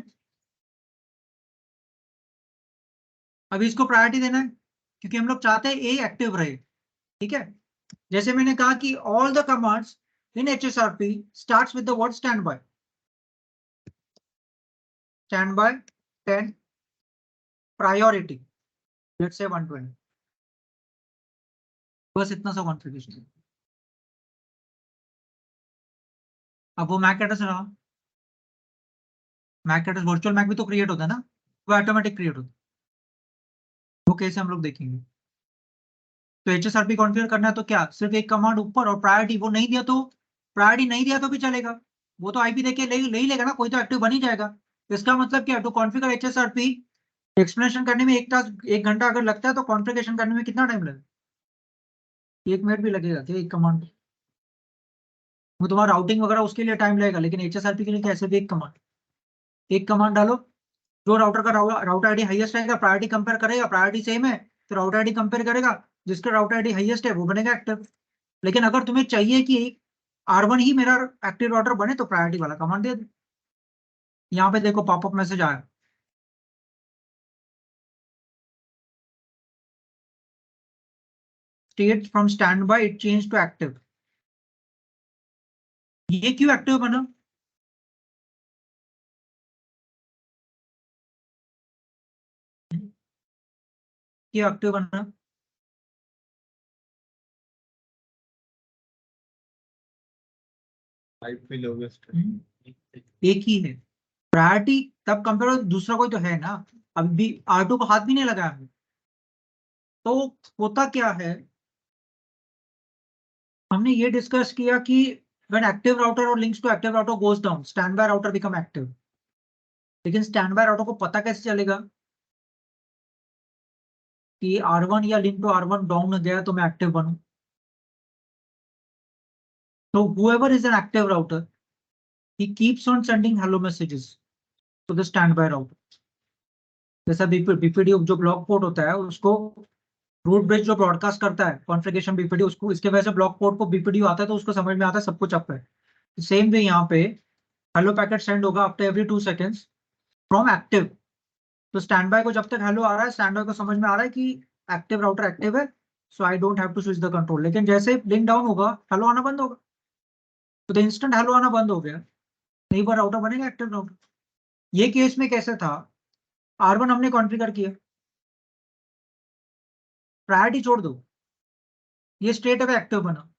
अभी इसको प्रायोरिटी देना है क्योंकि हम लोग चाहते हैं A एक्टिव रहे। ठीक है, जैसे मैंने कहा कि all the commands in HSRP starts with the word stand by 10 priority let's say 120, बस इतना सा कॉन्फ़िगरेशन। अब वो मैक एड्रेस रहा, मैक एड्रेस वर्चुअल मैक भी तो क्रिएट होता है ना, वो ऑटोमेटिक क्रिएट होता है, वो कैसे हम लोग देखेंगे। तो HSRP कॉन्फ़िगर करना है तो क्या, सिर्फ एक कमांड ऊपर और प्रायोरिटी, वो नहीं दिया तो, प्रायोरिटी नहीं दिया तो भी चलेगा, वो तो आईपी देके ले ही लेगा ना, कोई तो एक्टिव बन ही जाएगा। इसका मतलब क्या, टू कॉन्फ़िगर HSRP एक्सप्लेनेशन करने में 1 घंटा अगर लगता है तो कॉन्फ़िगरेशन करने में कितना टाइम लगेगा, 1 मिनट भी लगेगा क्या एक कमांड। वो तुम्हारा राउटिंग वगैरह उसके लिए टाइम लगेगा, लेकिन HSRP के लिए कैसे भी एक कमांड डालो, जो राउटर का राउटर आईडी हाईएस्ट रहेगा प्रायोरिटी कंपेयर करेगा, प्रायोरिटी सेम है तो राउटर आईडी कंपेयर करेगा, जिसका राउटर आईडी हाईएस्ट है वो बनेगा एक्टिव। लेकिन अगर तुम्हें चाहिए कि R1 ही मेरा एक्टिव राउटर बने तो प्रायोरिटी वाला कमांड दे दो। यहाँ पे देखो पॉपअप मैसेज आया, state from stand by it change to active. ये क्यों एक्टिव बना, ये एक्टिव बना, एक ही है प्रायोरिटी, तब कंपेयर दूसरा कोई तो है ना, अभी R2 को हाथ भी नहीं लगाया हमने। तो होता क्या है, हमने ये डिस्कस किया कि when active router और links to active router goes down, standby router become active। लेकिन standby router को पता कैसे चलेगा कि R1 या लिंक टू R1 डाउन गया तो मैं एक्टिव बनूं। तो whoever is an active router, he keeps on sending hello messages to the standby router। जैसा BPD जो ब्लॉक पोर्ट होता है उसको रूट ब्रिज जो ब्रॉडकास्ट करता है कॉन्फ़िगरेशन BPD, उसको इसके वजह से ब्लॉक पोर्ट को BPD आता है तो उसको समझ में आता है सब कुछ अप है। सेम वे यहाँ पे हेलो पैकेट सेंड होगा after every 2 seconds from active. तो स्टैंड बाय को जब तक हेलो आ रहा है, स्टैंड बाय को समझ में आ रहा है कि एक्टिव राउटर एक्टिव है, so I don't have to switch the control. लेकिन जैसे लिंक डाउन होगा हेलो आना बंद होगा, तो द इंस्टेंट हेलो आना बंद हो गया, नहीं बार राउटर बनेगा एक्टिव राउटर। ये केस में कैसे था, R1 हमने कॉन्फ़िगर किया, प्रायोरिटी छोड़ दो, ये स्टेट अवे एक्टिव बना।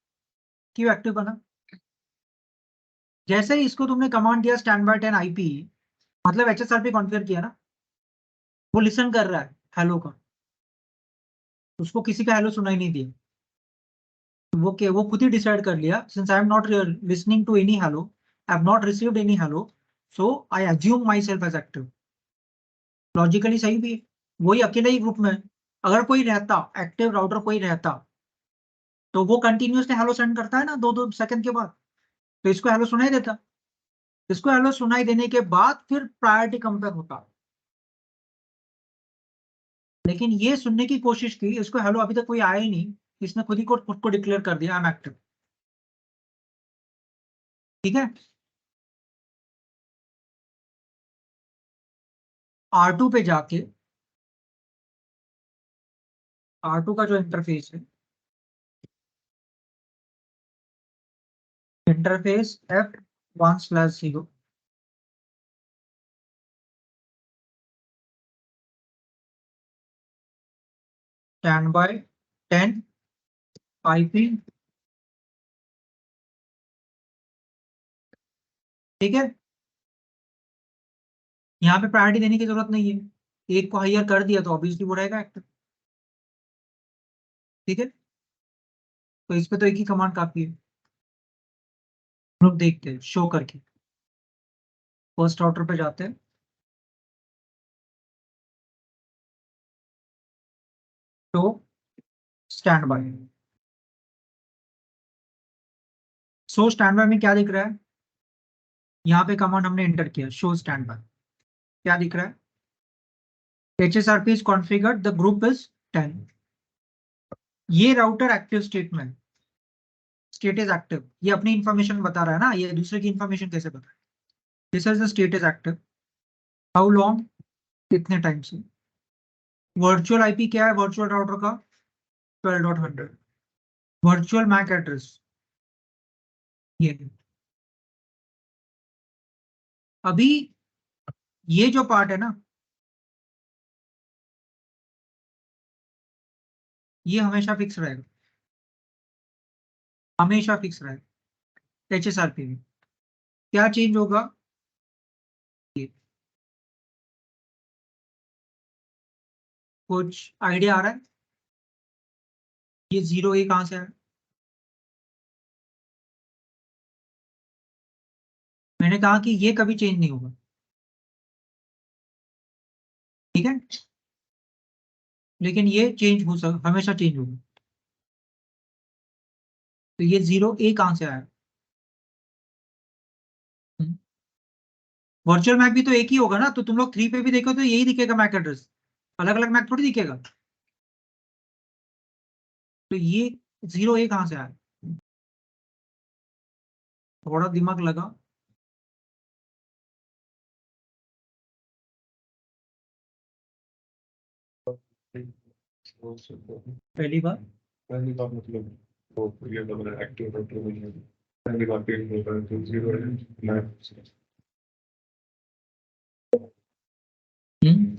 क्यों एक्टिव बना, जैसे ही इसको तुमने कमांड दिया स्टैंड बाय 10 IP, मतलब HSRP कॉन्फ़िगर किया ना, वो लिसन कर रहा है हेलो का, उसको किसी का हेलो सुनाई नहीं दिया, वो खुद ही डिसाइड कर लिया, since I am not listening to any hello, I have not received any hello, so I assume myself as active. Logically सही भी है, वही अकेले ही ग्रुप में है। अगर कोई रहता एक्टिव राउटर कोई रहता तो वो कंटिन्यूसली हेलो सेंड करता है ना 2-2 सेकंड के बाद, तो इसको हेलो सुनाई देता, इसको हेलो सुनाई देने के बाद फिर प्रायोरिटी कंपेयर होता। लेकिन ये सुनने की कोशिश की, इसको हेलो अभी तक कोई आया ही नहीं, इसने खुद को डिक्लेयर कर दिया आई एम एक्टिव। ठीक है, R2 पे जाके R2 का जो इंटरफेस है, interface F1/0 stand by 10 IP। ठीक है, यहाँ पे प्रायोरिटी देने की जरूरत नहीं है, एक को हायर कर दिया तो ऑब्वियसली वो रहेगा एक्टिव। ठीक है, तो इस पे तो एक ही कमांड काफी है, हम लोग देखते हैं शो करके। फर्स्ट राउटर पे जाते हैं, तो stand bye, so stand by में क्या दिख रहा है, यहाँ पे कमांड हमने एंटर किया शो स्टैंड बाय, क्या दिख रहा है, HSRP is configured, the group is 10। ये राउटर एक्टिव स्टेट में, स्टेट इज एक्टिव, ये अपनी इंफॉर्मेशन बता रहा है ना, ये दूसरे की इंफॉर्मेशन कैसे बता रहा है। This is the state is active, how long, कितने टाइम से। वर्चुअल आईपी क्या है वर्चुअल राउटर का, 12.100। वर्चुअल मैक एड्रेस ये। अभी ये जो पार्ट है ना, ये हमेशा फिक्स रहेगा, हमेशा फिक्स रहेगा HSRP में। क्या चेंज होगा? ये कुछ आइडिया आ रहा है? ये 0A कहां से आया? मैंने कहा कि ये कभी चेंज नहीं होगा, ठीक है, लेकिन ये चेंज हो सक हमेशा चेंज होगा। तो ये 0A कहां से आया? वर्चुअल मैक भी तो एक ही होगा ना, तो तुम लोग 3 पे भी देखो तो यही दिखेगा मैक एड्रेस, अलग अलग मैक थोड़ी दिखेगा। तो ये 0A कहां से आया? थोड़ा दिमाग लगा। पहली बार पहली बार मतलब वो ये लग रहा है एक्टिव नहीं है। पहली बार पेड़ होता है तो 0 है।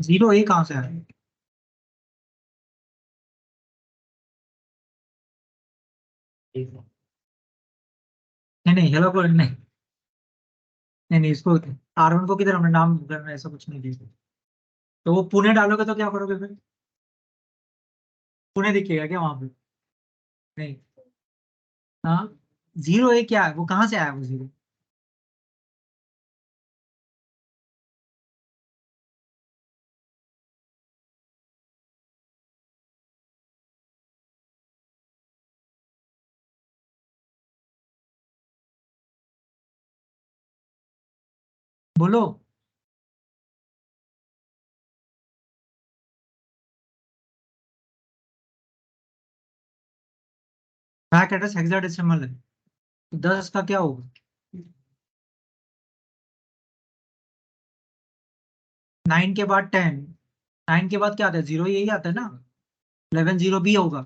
0A कहां से आया? नहीं नहीं, हेलो को नहीं नहीं नहीं, इसको R1 को किधर हमने नाम करना, ऐसा कुछ नहीं दिया। तो वो पुणे डालोगे तो क्या करोगे फिर? पुणे दिखेगा क्या वहां पे? नहीं। हाँ, 0A क्या है, वो कहां से आया वो 0? बोलो। मैक एड्रेस हेक्साडेसिमल है, तो 10 का क्या होगा? 9 के बाद 10, 9 के बाद क्या आता है? 0, यही आता है ना। 11 0B होगा।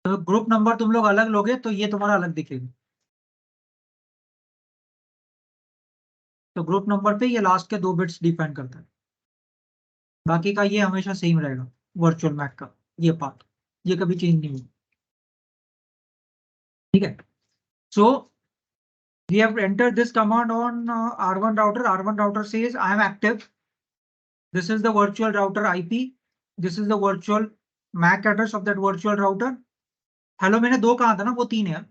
तो ग्रुप नंबर तुम लोग अलग लोगे तो ये तुम्हारा अलग दिखेगा। तो ग्रुप नंबर पे ये लास्ट के 2 बिट्स डिपेंड करता है, बाकी का ये हमेशा सेम रहेगा। वर्चुअल मैक का ये पार्ट, ये कभी चेंज नहीं होगा, ठीक है। सो we have entered this command on R1 router. R1 router says I am active. This is the virtual router IP. This is the virtual MAC address of that virtual router. Hello मैंने 2 कहा था ना, वो 3 है।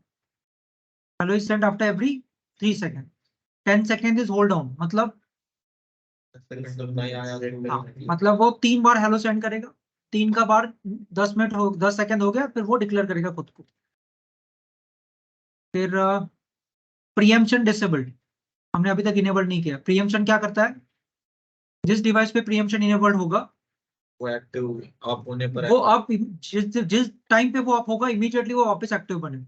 Hello is sent after every 3 seconds. 10 seconds is hold on, मतलब हाँ, मतलब वो 3 बार हेलो सेंड करेगा, 3 का बार 10 सेकंड हो गया, फिर वो डिक्लेयर करेगा खुद को। फिर प्रीएम्पशन डिसेबल्ड हमने अभी तक इनेबल्ड नहीं किया। प्रीएम्पशन क्या करता है? जिस डिवाइस पे प्रीएम्पशन इनेबल्ड होगा वो एक्टिव ऑफ होने पर वो आप जिस टाइम पे वो ऑफ होगा इमीडिएटली वो वापस एक्टिव बने।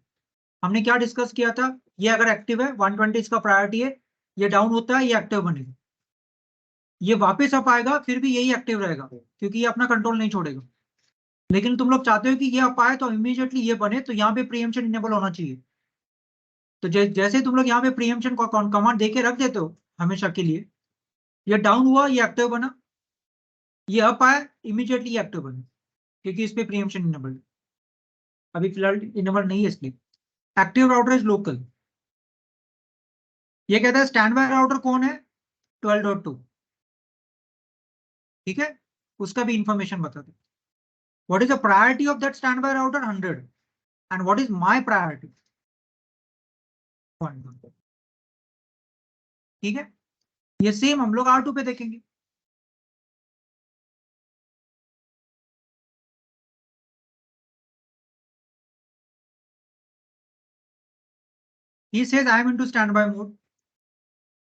हमने क्या डिस्कस किया था? ये अगर एक्टिव है 120 इसका प्रायोरिटी है, ये डाउन होता है ये एक्टिव बनेगा, ये वापस अप आएगा फिर भी यही एक्टिव रहेगा क्योंकि ये अपना कंट्रोल नहीं छोड़ेगा। लेकिन तुम लोग चाहते हो कि ये अप आए तो इमीडिएटली ये बने, तो यहाँ पे प्रीएम्पशन इनेबल होना चाहिए। तो जैसे तुम लोग यहाँ पे प्रीएम्पशन को कमांड देके रख देते हो हमेशा के लिए, ये डाउन हुआ ये एक्टिव बना, ये अप आए इमीडिएटली एक्टिव बने, क्योंकि इस पे प्रीएम्पशन इनेबल अभी फिलहाल इनेबल नहीं है इसलिए। Active router is local. ये कहता है स्टैंड बाय राउटर कौन है? 12.2, ठीक है, उसका भी इंफॉर्मेशन बता दो। What is the priority of that stand by router? 100। And what is my priority? 1। ठीक है, ये सेम हम लोग R2 पे देखेंगे। He says I am into standby mode.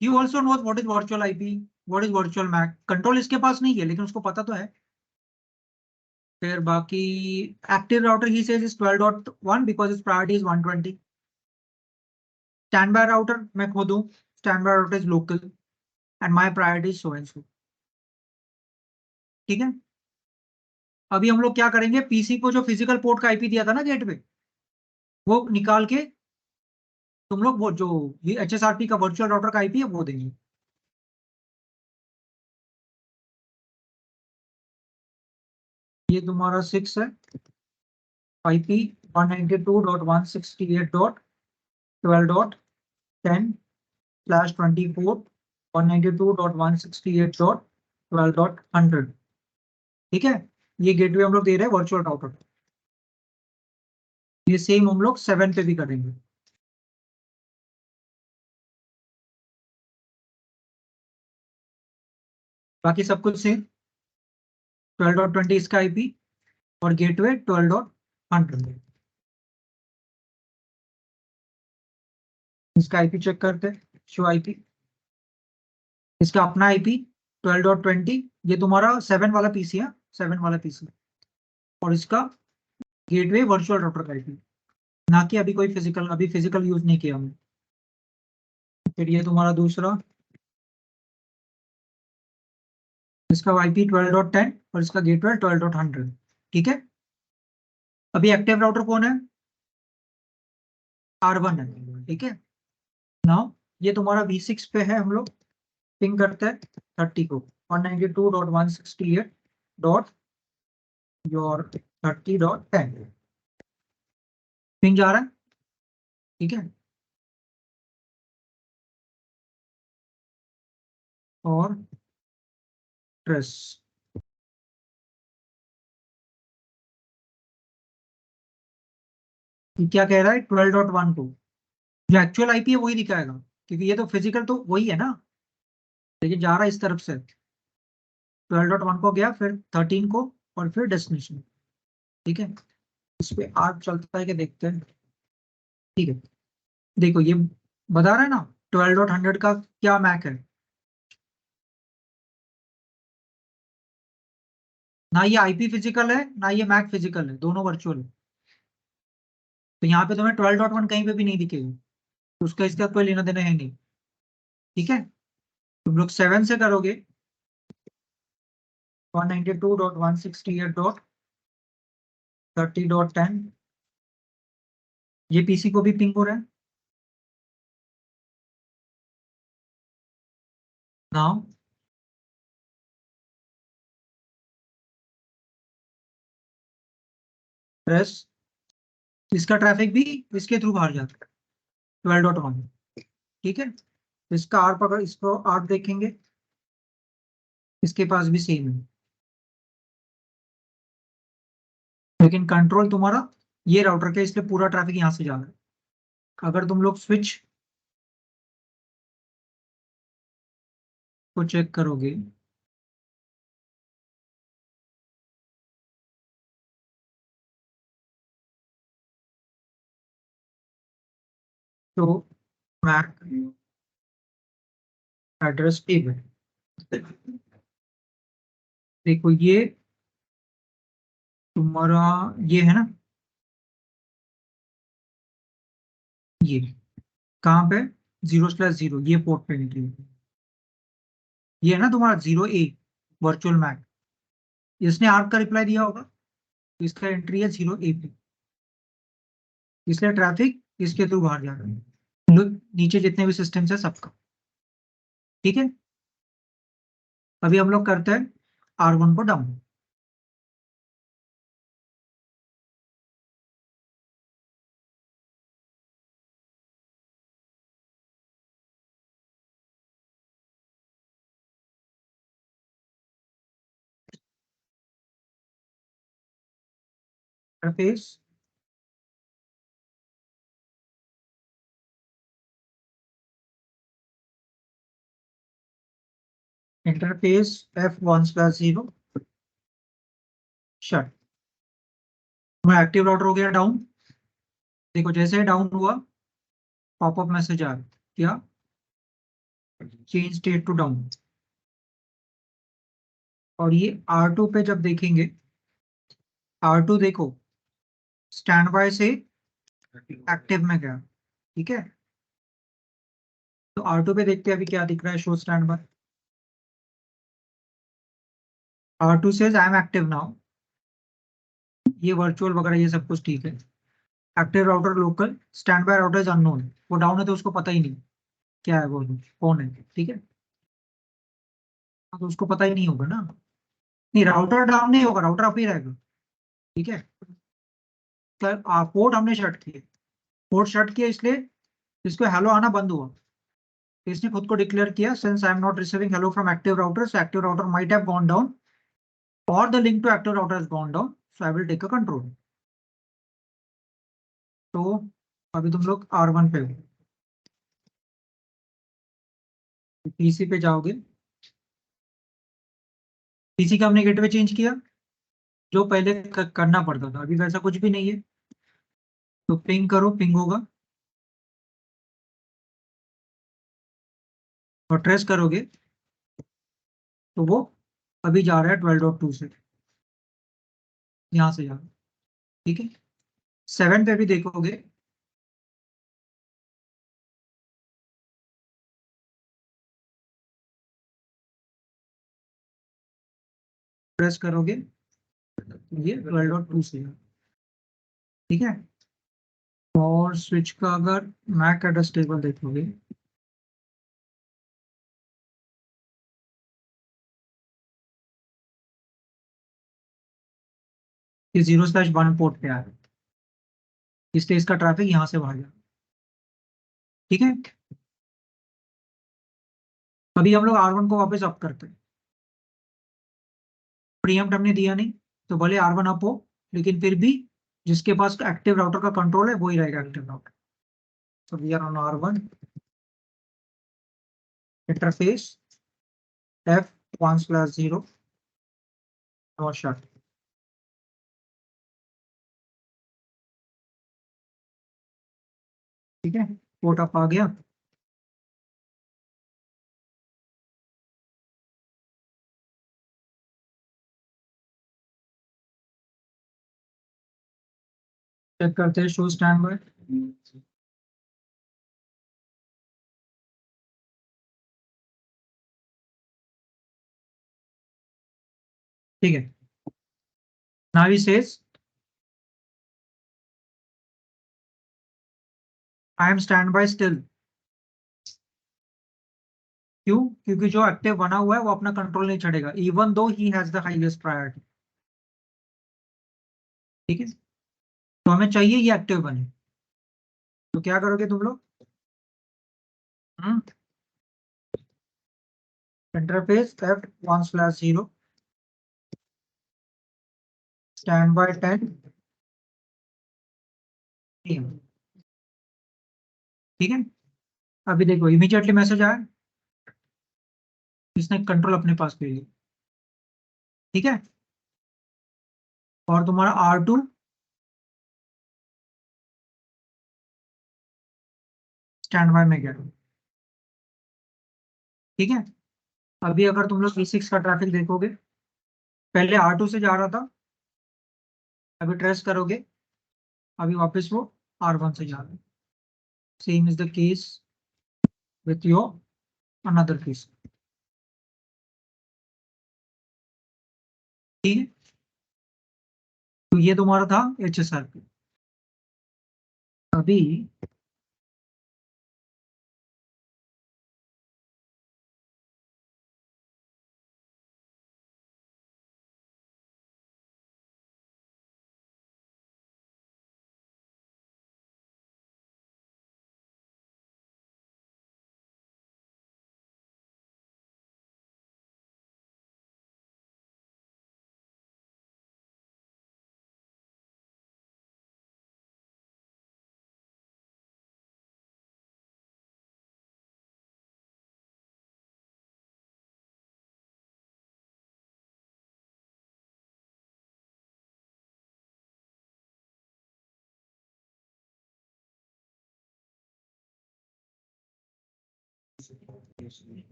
He also knows what is virtual IP, what is virtual MAC. Control इसके पास नहीं है लेकिन उसको पता तो है। फिर बाकी active router he says is 12.1 because its priority is 120. Standby router मैं खुद हूँ, standby router is local and my priority is so and so. ठीक है, अभी हम लोग क्या करेंगे? पीसी को जो फिजिकल पोर्ट का आईपी दिया था ना गेट पे, वो निकाल के तुम लोग वो जो HSRP का वर्चुअल राउटर का आईपी है वो देंगे। ये तुम्हारा 6 है, IP 192.168.12.10/24 192.168.12.100। ठीक है, ये गेटवे हम लोग दे रहे हैं वर्चुअल राउटर। ये सेम हम लोग 7 पे भी करेंगे। बाकी सब कुछ सेम, 12.20 इसका आईपी और गेटवे 12.100। इसका आईपी चेक करते हैं, शो आईपी। इसका अपना आईपी 12.20, ये तुम्हारा 7 वाला पीसी है, 7 वाला पीसी। और इसका गेटवे वर्चुअल राउटर का आईपी, ना कि अभी कोई फिजिकल, अभी फिजिकल यूज नहीं किया हमने। फिर ये तुम्हारा दूसरा, इसका आईपी 12.10 और इसका गेटवे 12.100। ठीक है, अभी एक्टिव राउटर कौन है? R1 है। ठीक है, नाउ ये तुम्हारा V6 पे है, हम लोग पिंग करते हैं 30 को 192.168 डॉट योर 30.10 पिंग जा रहा है। ठीक है, और ट्रेस क्या कह रहा है? 12.12 जो एक्चुअल आईपी है वही दिखाएगा, क्योंकि ये तो फिजिकल तो वही है ना, लेकिन जा रहा है इस तरफ से। 12.1 को गया, फिर 13 को, और फिर डेस्टिनेशन। ठीक है, इस पे आज चलता है कि देखते हैं। ठीक है, देखो ये बता रहा है ना 12.100 का क्या मैक है। ना ये आईपी फिजिकल है, ना ये मैक फिजिकल है, दोनों वर्चुअल है। तो यहाँ पे तुम्हें 12.1 कहीं पे भी नहीं दिखेगा, तो उसका इसका कोई लेना देना है नहीं। ठीक है, तुम लोग 7 से करोगे 192.168.30.10, ये पीसी को भी पिंग हो रहा है। नाउ प्रेस, इसका ट्रैफिक भी इसके थ्रू बाहर जाता है 12.1। ठीक है, इसका आर पकड़, इसको आर देखेंगे, इसके पास भी सेम है, लेकिन कंट्रोल तुम्हारा ये राउटर का, इसलिए पूरा ट्रैफिक यहां से जा रहा है। अगर तुम लोग स्विच को चेक करोगे तो मैक एड्रेस टेबल, देखो ये तुम्हारा ये है ना, ये कहाँ पे 0/0, ये पोर्ट पे एंट्री है। ये है ना तुम्हारा 0A वर्चुअल मैक, इसने आर्क का रिप्लाई दिया होगा, तो इसका एंट्री है 0A पे, इसलिए ट्रैफिक इसके थ्रू बाहर जा रहा है। लोग नीचे जितने भी सिस्टम्स है सबका। ठीक है, अभी हम लोग करते हैं R1 को down. Interface interface F1/0 shut, मैं एक्टिव राउटर हो गया डाउन। देखो जैसे डाउन हुआ पॉपअप मैसेज आ गया, क्या चेंज स्टेट टू डाउन। और ये R2 पे जब देखेंगे, R2 देखो स्टैंड बाय से एक्टिव में गया। ठीक है, तो R2 पे देखते हैं अभी क्या दिख रहा है, show stand by. R2 says I am active now, ये वर्चुअल वगैरह ये सब कुछ ठीक है। Active router local, stand by router is unknown, वो डाउन है तो उसको पता ही नहीं क्या है वो, कौन है, ठीक है। हाँ, तो उसको पता ही नहीं होगा ना। नहीं, राउटर डाउन नहीं होगा, राउटर अप ही रहेगा, ठीक है। पोर्ट हमने शट किए, पोर्ट शट किया इसलिए इसको हेलो आना बंद हुआ, तो इसने खुद को डिक्लेयर किया since I am not receiving hello from active router, so active router might have gone down और the link to active router has gone down, so I will take a control. तो अभी तुम लोग R1 पे हो, पीसी पे जाओगे, पीसी का हमने गेटवे चेंज किया, जो पहले करना पड़ता था, अभी वैसा कुछ भी नहीं है। तो पिंग करो, पिंग होगा, और ट्रेस करोगे तो वो अभी जा रहा है 12.2 से, यहाँ से जा रहा है, ठीक है। 7 पे भी देखोगे, प्रेस करोगे तो ये 12.2 से है, ठीक है। और स्विच का अगर मैक एड्रेस टेबल देखोगे, ये 0/1 पोर्ट पे आ रहा है, इसलिए इसका ट्रैफिक यहाँ से भाग जाए, ठीक है। अभी हम लोग R1 को वापस अप करते हैं, प्रीएम्प्ट हमने दिया नहीं, तो भले R1 अप हो, लेकिन फिर भी जिसके पास एक्टिव राउटर का कंट्रोल है वही रहेगा active router. So we are on R1 interface F1/0 और shut, ठीक है। पोर्ट अप आ गया, चेक करते हैं शो स्टैंड बाय, ठीक है। Now he says I am stand by still, क्यों? क्योंकि जो एक्टिव बना हुआ है वो अपना कंट्रोल नहीं छोड़ेगा, even though he has the highest priority, ठीक है। तो हमें चाहिए ये एक्टिव बने, तो क्या करोगे तुम लोग, interface F1/0 stand by 10 PM, ठीक है। अभी देखो इमीडिएटली मैसेज आया, इसने कंट्रोल अपने पास ले लिया, ठीक है। और तुम्हारा R2 स्टैंड बाय में गया, ठीक है। अभी अगर तुम लोग V6 का ट्रैफिक देखोगे, पहले R2 से जा रहा था, अभी ट्रेस करोगे, अभी वापस वो R1 से जा रहा है। Same is the case with your another case, ठीक है। तो ये तुम्हारा था HSRP। अभी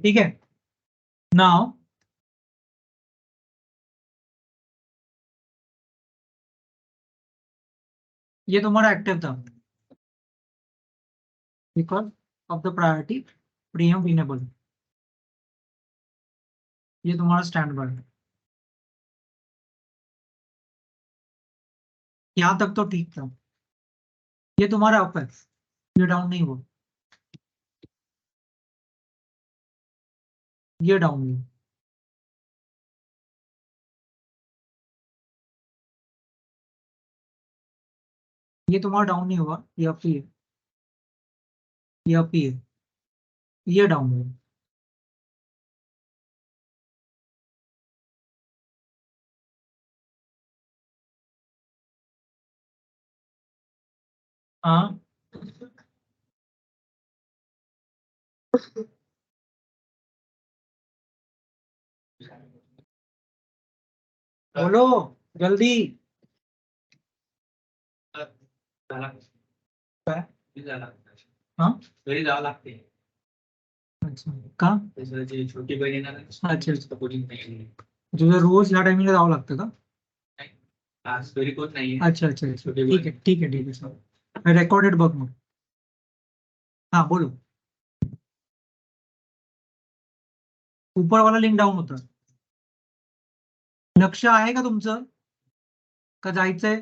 ठीक है, नाउ ये तुम्हारा एक्टिव था because of the priority preempt enable. ये तुम्हारा स्टैंड बाय। यहां तक तो ठीक था। ये तुम्हारा अप है, ये डाउन नहीं हुआ, ये डाउन हुआ। ये तुम्हारा डाउन नहीं हुआ, ये अप ही है, ये अप ही है, ये डाउन हुआ। हाँ बोलो जल्दी। काय? हाँ घरी जावं लागते. अच्छा का? त्याचं जे छोटी बहीण येणार आहे, अच्छा अच्छा. कोणी नाही. तुझं रोज ह्या टायमिंगला जावं लागतं का? आज घरी कोण नाही. अच्छा अच्छा अच्छा, ठीक आहे ठीक आहे ठीक आहे सर, रेकॉर्डेड बघ मग. हाँ बोलो. ऊपर वाला लिंक डाऊन होता. लक्ष आहे का तुमचं का जायचंय?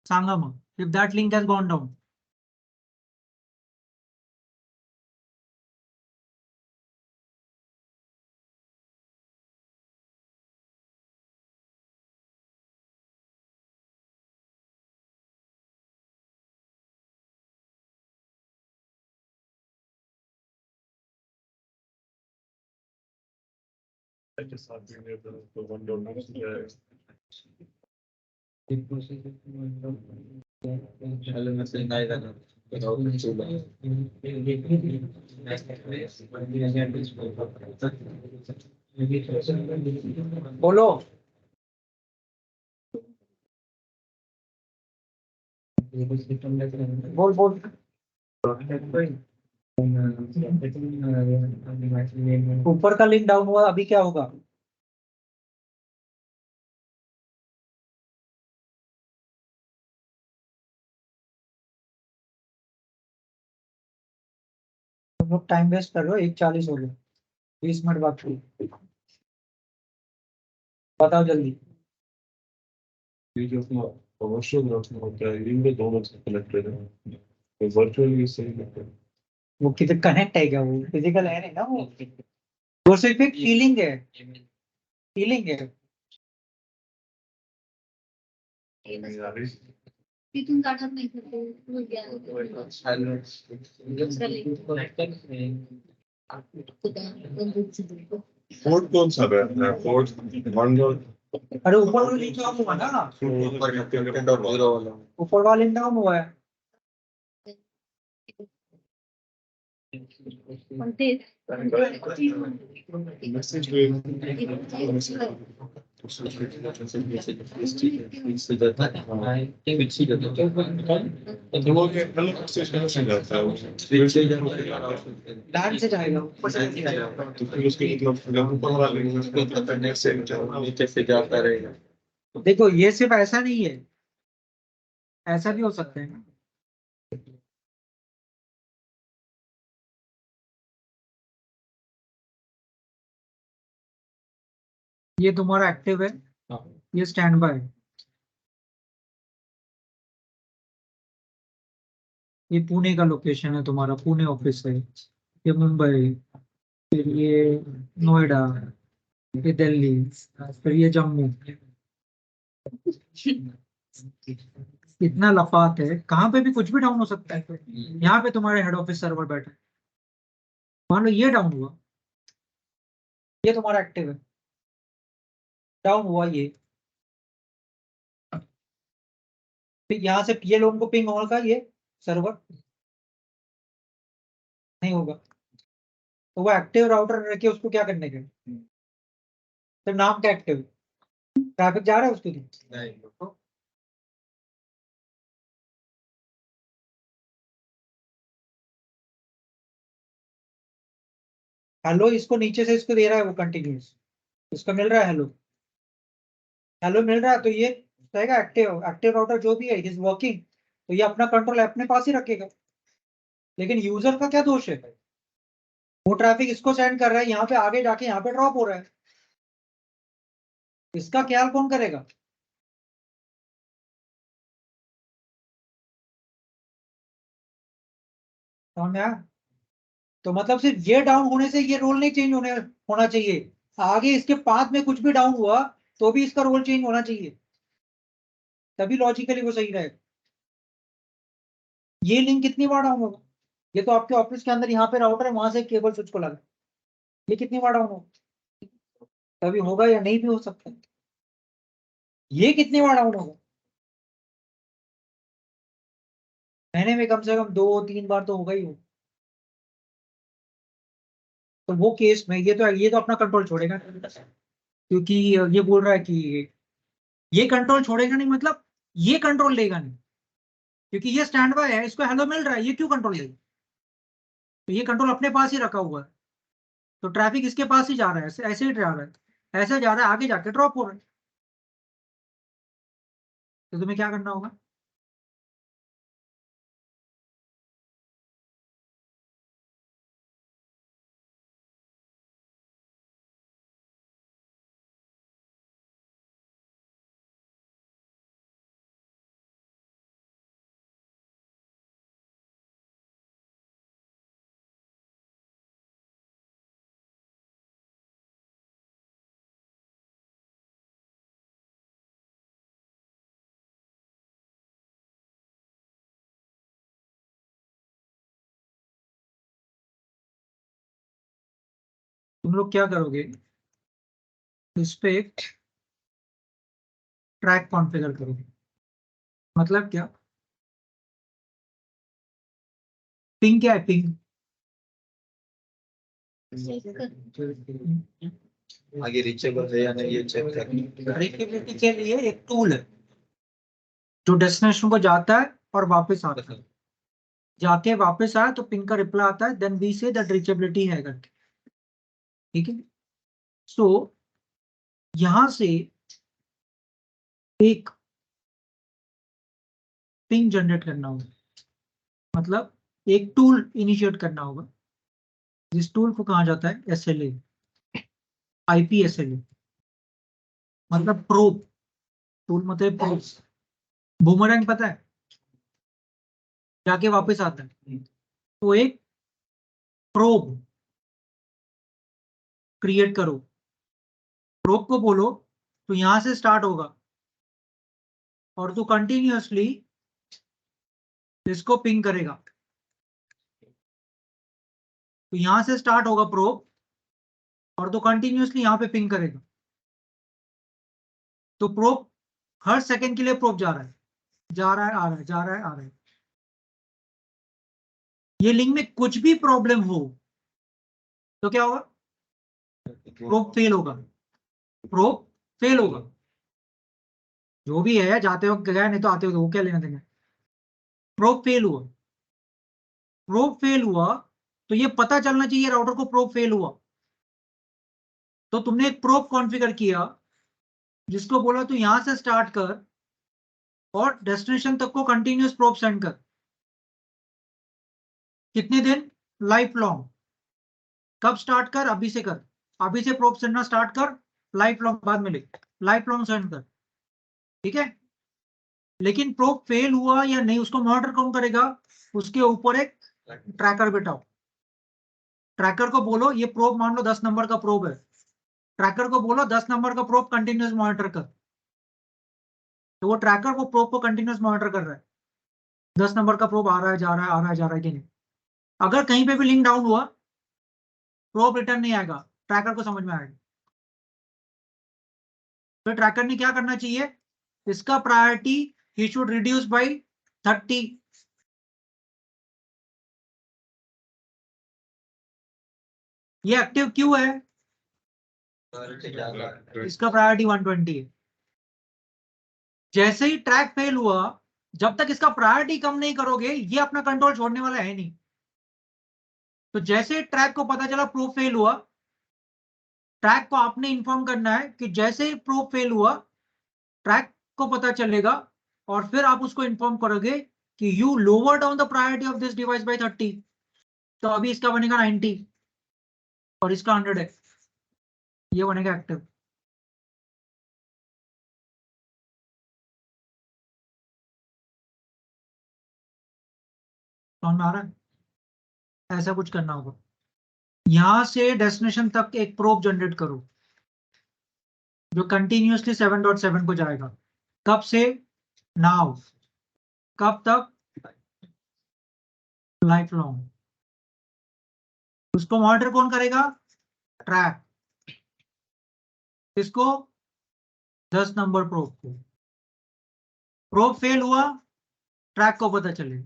सांगा मग. If that link has gone down. Just not being able to the window next to the झालं नसेल नाही झालं. बोलो. बोल बोल. ऊपर का लिंक डाउन हुआ, अभी क्या होगा? तुम लोग टाइम वेस्ट कर रहे हो, 1:40 हो गया, 20 मिनट बाकी. बताओ जल्दी. commercial होता है इनमें दोनों से कनेक्टेड है. तो वर्चुअली सही लगता है. वो किधर कनेक्ट है क्या? वो फिजिकल है नहीं ना वो सिर्फ एक फीलिंग है, फीलिंग है. तिथून काढत नाही तर ते मुलगी आहे. फोर्ट कौन सा बैठना है? फोर्ट मंडल अरे ऊपर वाला लिंक डाउन हुआ ना, ऊपर वाला लिंक डाउन हुआ है. पण तेच मैसेज डांस से जाएगा, ऊपर से नहीं जाएगा. तो फिर उसके मतलब ऊपर वाला लिंक करने से नीचे से जाता रहेगा. देखो ये सिर्फ ऐसा नहीं है, ऐसा भी हो सकता है ना. ये तुम्हारा एक्टिव है, ये स्टैंड बाय है. ये पुणे का लोकेशन है तुम्हारा, पुणे ऑफिस है. ये मुंबई, फिर ये नोएडा, ये दिल्ली, फिर ये जम्मू. इतना लफात है, कहाँ पे भी कुछ भी डाउन हो सकता है. यहाँ पे तुम्हारे हेड ऑफिस सर्वर बैठा है, मान लो ये डाउन हुआ, ये तुम्हारा एक्टिव है, डाउन हुआ ये, फिर यहाँ से ये लोगों को पिंग होगा, ये सर्वर नहीं होगा, तो वो एक्टिव राउटर रखे उसको क्या करने का? तो नाम क्या एक्टिव, ट्रैफिक जा रहा है उसके थ्रू. नहीं हेलो इसको नीचे से इसको दे रहा है वो कंटिन्यूस, इसको मिल रहा है हेलो, हेलो मिल रहा है, तो ये रहेगा एक्टिव राउटर जो भी है इज वर्किंग, तो ये अपना कंट्रोल अपने पास ही रखेगा। लेकिन यूजर का क्या दोष है? वो ट्रैफिक इसको सेंड कर रहा है, यहाँ पे आगे जाके यहाँ पे ड्रॉप हो रहा है, इसका ख्याल कौन करेगा? समझ में आया? तो मतलब सिर्फ ये डाउन होने से ये रोल नहीं चेंज होना चाहिए, आगे इसके पाथ में कुछ भी डाउन हुआ तो भी इसका रोल चेंज होना चाहिए, तभी लॉजिकली वो सही रहेगा। ये लिंक कितनी बार डाउन होगा? ये तो आपके ऑफिस के अंदर यहाँ पे राउटर है, वहां से केबल स्विच को लगा, ये कितनी बार डाउन होगा? कभी होगा या नहीं भी हो सकता है। ये कितनी बार डाउन होगा? महीने में कम से कम 2-3 बार तो होगा ही हो। तो वो केस में ये तो अपना कंट्रोल छोड़ेगा, क्योंकि ये बोल रहा है कि ये कंट्रोल छोड़ेगा नहीं, मतलब ये कंट्रोल लेगा नहीं, क्योंकि ये स्टैंड बाय है, इसको हेलो मिल रहा है, ये क्यों कंट्रोल लेगा? तो ये कंट्रोल अपने पास ही रखा हुआ है, तो ट्रैफिक इसके पास ही जा रहा है, ऐसे ही जा रहा है, ऐसे जा रहा है, आगे जाके ड्रॉप हो रहा है। तो तुम्हें क्या करना होगा? तुम लोग क्या करोगे, इस पे ट्रैक कॉन्फ़िगर करोगे। मतलब क्या? पिंग क्या है? पिंग आगे रीचेबल है या नहीं ये चेक करना। रीचेबिलिटी के लिए एक टूल है जो डेस्टिनेशन को जाता है और वापस आता है, जाके वापस आया तो पिंग का रिप्लाई आता है, then we say that reachability है करके। ठीक है, सो यहां से एक पिंग जनरेट करना होगा, मतलब एक टूल इनिशिएट करना होगा, जिस टूल को कहा जाता है SLA, IP SLA, मतलब प्रोब टूल, मतलब प्रोब। बूमरैंग पता है, जाके वापस आता है, तो एक प्रोब क्रिएट करो, प्रोब को बोलो तो यहां से स्टार्ट होगा और तू कंटिन्यूअसली इसको पिंग करेगा। तो यहां से स्टार्ट होगा प्रोब और तो कंटिन्यूअसली यहां पे पिंग करेगा। तो प्रोब हर सेकंड के लिए प्रोब जा रहा है, जा रहा है, आ रहा है, जा रहा है, आ रहा है। ये लिंक में कुछ भी प्रॉब्लम हो तो क्या होगा? प्रोब फेल होगा, प्रोब फेल होगा। जो भी है, जाते वक्त गया, नहीं तो आते वक्त वो क्या लेना देना। प्रोब फेल हुआ, प्रोब फेल हुआ तो ये पता चलना चाहिए राउटर को प्रोब फेल हुआ। तो तुमने एक प्रोब कॉन्फ़िगर किया जिसको बोला तू यहां से स्टार्ट कर और डेस्टिनेशन तक को कंटिन्यूअस प्रोब सेंड कर। कितने दिन? Life long. कब स्टार्ट कर? अभी से कर, अभी से प्रोब सेंडना स्टार्ट कर, लाइफ लॉन्ग बाद में लिख, लाइफ लॉन्ग सेंड कर। ठीक है, लेकिन प्रोब फेल हुआ या नहीं उसको मॉनिटर कौन करेगा? उसके ऊपर एक ट्रैकर बिठाओ, ट्रैकर को बोलो ये प्रोब मान लो 10 नंबर का प्रोब है, ट्रैकर को बोलो 10 नंबर का प्रोब कंटिन्यूअस मॉनिटर कर। तो वो ट्रैकर वो प्रोब को कंटिन्यूअस मॉनिटर कर रहा है, 10 नंबर का प्रोब आ रहा है, जा रहा है, आ रहा है, जा रहा है कि नहीं। अगर कहीं पे भी लिंक डाउन हुआ, प्रोब रिटर्न नहीं आएगा, ट्रैकर को समझ में आएगा। तो ट्रैकर ने क्या करना चाहिए? इसका priority he should reduce by 30। ये एक्टिव क्यों है? इसका प्रायोरिटी 120 है। जैसे ही ट्रैक फेल हुआ, जब तक इसका प्रायोरिटी कम नहीं करोगे ये अपना कंट्रोल छोड़ने वाला है नहीं। तो जैसे ट्रैक को पता चला प्रोब फेल हुआ, ट्रैक को आपने इन्फॉर्म करना है कि जैसे ही प्रोब फेल हुआ ट्रैक को पता चलेगा और फिर आप उसको इन्फॉर्म करोगे कि you lower down the priority of this device by 30, तो अभी इसका बनेगा 90 और इसका 100 है, ये बनेगा एक्टिव। समझ में आ रहा है? ऐसा कुछ करना होगा। यहां से डेस्टिनेशन तक एक प्रोब जनरेट करो जो कंटिन्यूअसली 7.7 को जाएगा। कब से? नाउ। कब तक? Life long. उसको मॉनिटर कौन करेगा? ट्रैक। किसको? 10 नंबर प्रोब को। प्रोब फेल हुआ, ट्रैक को पता चले।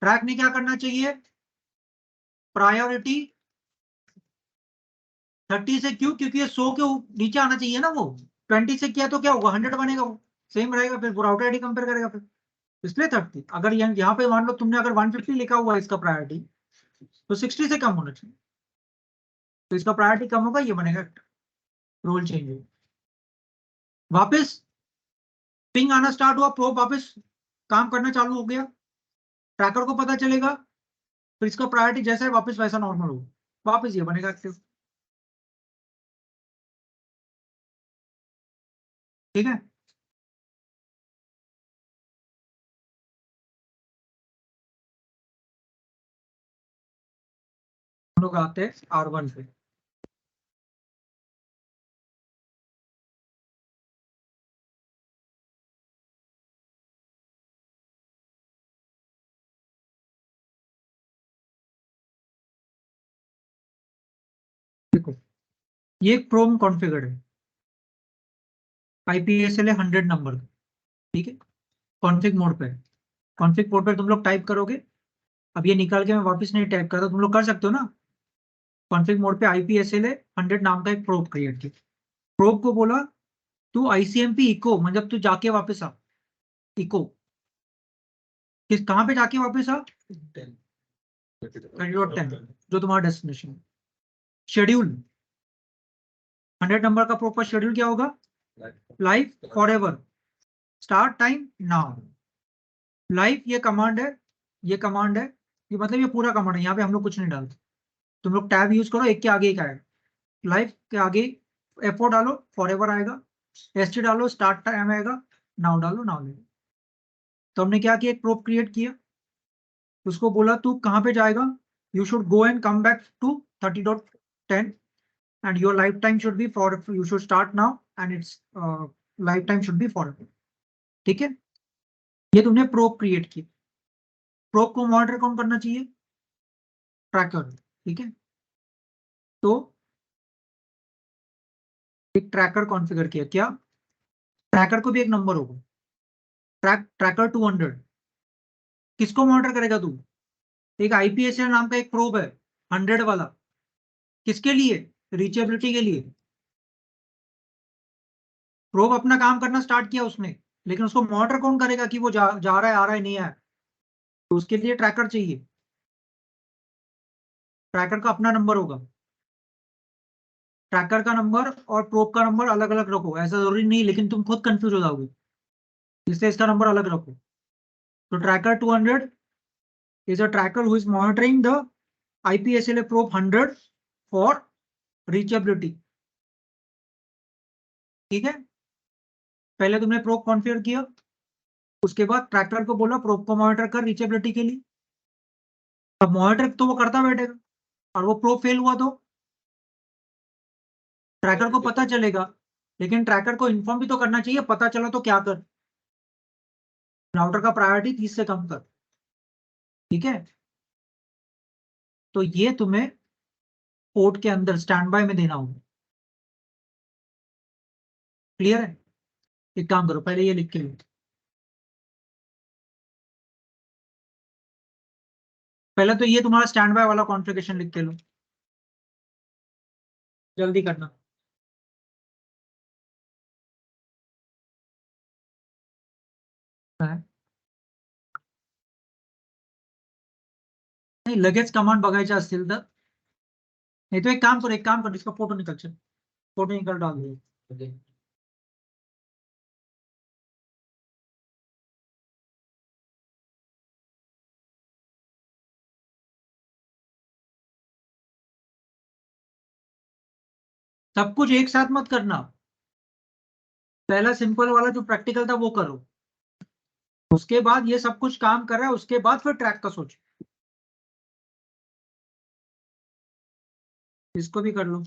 ट्रैक ने क्या करना चाहिए? प्रायोरिटी 30 से, क्यों? क्योंकि ये 100 के नीचे आना चाहिए ना। वो 20 से किया तो क्या होगा? 100 बनेगा, वो सेम रहेगा। फिर राउटर आईडी कंपेयर करेगा फिर, इसलिए 30। अगर यहाँ पे मान लो तुमने अगर 150 लिखा हुआ है इसका प्रायोरिटी, तो 60 से कम होना चाहिए, तो इसका प्रायोरिटी कम होगा, ये बनेगा रोल चेंज होगा। वापस पिंग आना स्टार्ट हुआ, प्रोब वापस काम करना चालू हो गया, ट्रैकर को पता चलेगा, फिर इसका प्रायोरिटी जैसा है वापस वैसा नॉर्मल होगा, वापस ये बनेगा एक्टिव। ठीक है। हम लोग आते हैं R1 पे। देखो ये एक प्रोम कॉन्फ़िगर्ड है, IPSLA 100 नंबर, ठीक है। कॉन्फ़िग मोड पे, कॉन्फ़िग मोड पे तुम लोग टाइप करोगे। अब ये निकाल के मैं वापस नहीं टाइप करता, तुम लोग कर सकते हो ना। कॉन्फ़िग मोड पे IPSLA 100 नाम का एक प्रोब क्रिएट किया। प्रोब को बोला तू ICMP इको, मतलब तू जाके वापस आ। इको किस, कहां पे जाके वापस आ? 10.10 जो तुम्हारा डेस्टिनेशन। शेड्यूल 100 नंबर का प्रोब का शेड्यूल क्या होगा? Life forever, start time now. Life ये कमांड है, ये कमांड है, ये मतलब ये पूरा कमांड है, यहाँ पे हम लोग कुछ नहीं डालते। तुम लोग टैब यूज करो, एक के आगे एक आएगा। लाइफ के आगे F4 डालो, फॉरएवर आएगा। ST डालो, स्टार्ट टाइम आएगा। नाउ डालो, नाउ लेगा। तो हमने क्या किया? एक प्रोब क्रिएट किया, उसको बोला तू कहां पे जाएगा? You should go and come back to 30.10 and your lifetime should be for, you should start now and its lifetime should be forever। ठीक है, ये तुमने प्रोब क्रिएट की। प्रोब को मॉनिटर कौन करना चाहिए? ट्रैकर, ठीक है। तो एक ट्रैकर कॉन्फ़िगर किया। क्या? ट्रैकर को भी एक नंबर होगा, ट्रैकर 200। किसको मॉनिटर करेगा तू? एक IPSL नाम का एक प्रोब है 100 वाला। किसके लिए? रीचेबिलिटी के लिए। प्रोब अपना काम करना स्टार्ट किया उसने, लेकिन उसको मॉनिटर कौन करेगा कि वो जा रहा है, आ रहा है, नहीं आया? तो उसके लिए ट्रैकर चाहिए। ट्रैकर का अपना नंबर होगा। ट्रैकर का नंबर और प्रोब का नंबर अलग अलग रखो, ऐसा जरूरी नहीं, लेकिन तुम खुद कंफ्यूज हो जाओगे, इसलिए इसका नंबर अलग रखो। तो tracker 200 is a tracker who is monitoring the IPSLA probe 100 for reachability. ठीक है, पहले तुमने प्रोब कॉन्फ़िगर किया, उसके बाद ट्रैकर को बोला प्रोब को मॉनिटर कर रीचेबिलिटी के लिए। अब मॉनिटर तो वो करता बैठेगा, और वो प्रोब फेल हुआ तो ट्रैकर को पता चलेगा, लेकिन ट्रैकर को इन्फॉर्म भी तो करना चाहिए, पता चला तो क्या कर? राउटर का प्रायोरिटी 30 से कम कर। ठीक है, तो ये तुम्हें पोर्ट के अंदर स्टैंड बाय में देना होगा। क्लियर है? एक काम करो, पहले ये लिख के लो। पहले तो ये तुम्हारा स्टैंड बाय वाला कॉन्फ़िगरेशन लिख के लो, जल्दी करना। नाही लगेच कमांड बघायच्या असतील तर, नाही तो एक काम करो, एक काम करो, इसका फोटो निकल, चल फोटो निकल डाल दो। सब कुछ एक साथ मत करना, पहला सिंपल वाला जो प्रैक्टिकल था वो करो, उसके बाद ये सब कुछ काम कर रहा है, उसके बाद फिर ट्रैक का सोचो। इसको भी कर लो।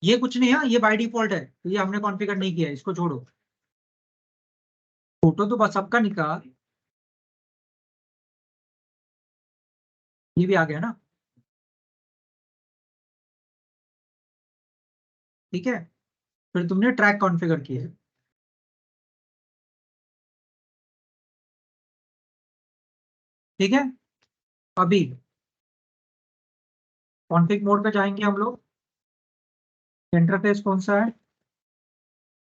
ये कुछ नहीं है, ये बाय डिफॉल्ट है, तो ये हमने कॉन्फ़िगर नहीं किया है, इसको छोड़ो। फोटो तो बस सबका निकाल, ये भी आ गया ना, ठीक है। फिर तुमने ट्रैक कॉन्फ़िगर किया है, ठीक है। अभी कॉन्फ़िग मोड पे जाएंगे हम लोग। इंटरफेस कौन सा है?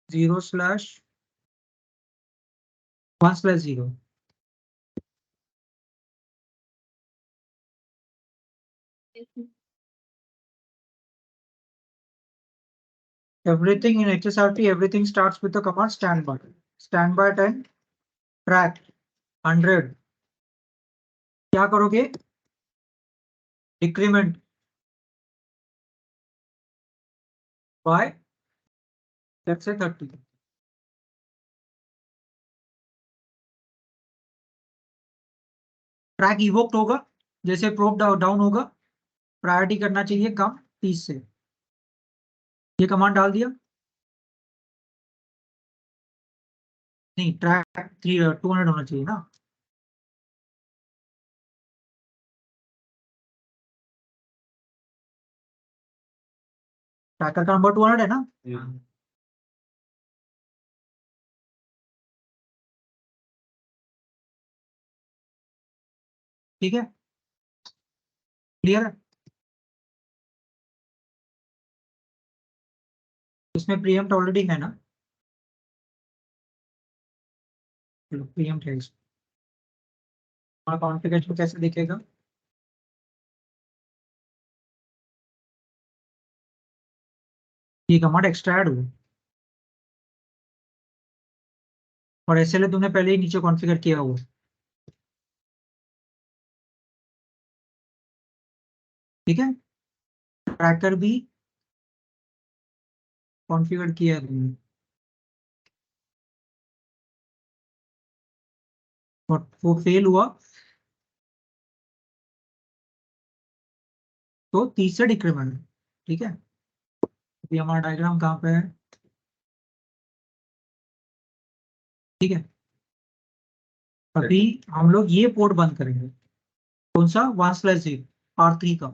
0/1/0। Everything in HSRT, everything starts with the command standby. Standby 10, track 100. क्या करोगे? Decrement by let's say 30. Track evoked होगा, जैसे प्रोब डाउन होगा, प्रायोरिटी करना चाहिए कम 30 से। ये कमांड डाल दिया, नहीं ट्रैक 200 होना चाहिए ना। ट्रैकर का नंबर 200 है ना। ठीक है, क्लियर है। इसमें प्रीएम्प्ट ऑलरेडी है ना, प्रीएम्प्ट है इसमें। हमारा कॉन्फ़िगरेशन कैसे दिखेगा? ये कमांड एक्सट्रा ऐड हुआ और एसएलए तुमने पहले ही नीचे कॉन्फ़िगर किया हुआ, ठीक है। ट्रैकर भी कॉन्फ़िगर किया है तुमने, और वो फेल हुआ तो 30 से डिक्रीमेंट, ठीक है। अभी हमारा डायग्राम कहाँ पे है? ठीक है, अभी हम लोग ये पोर्ट बंद करेंगे, कौन सा? 1/0 R3 का।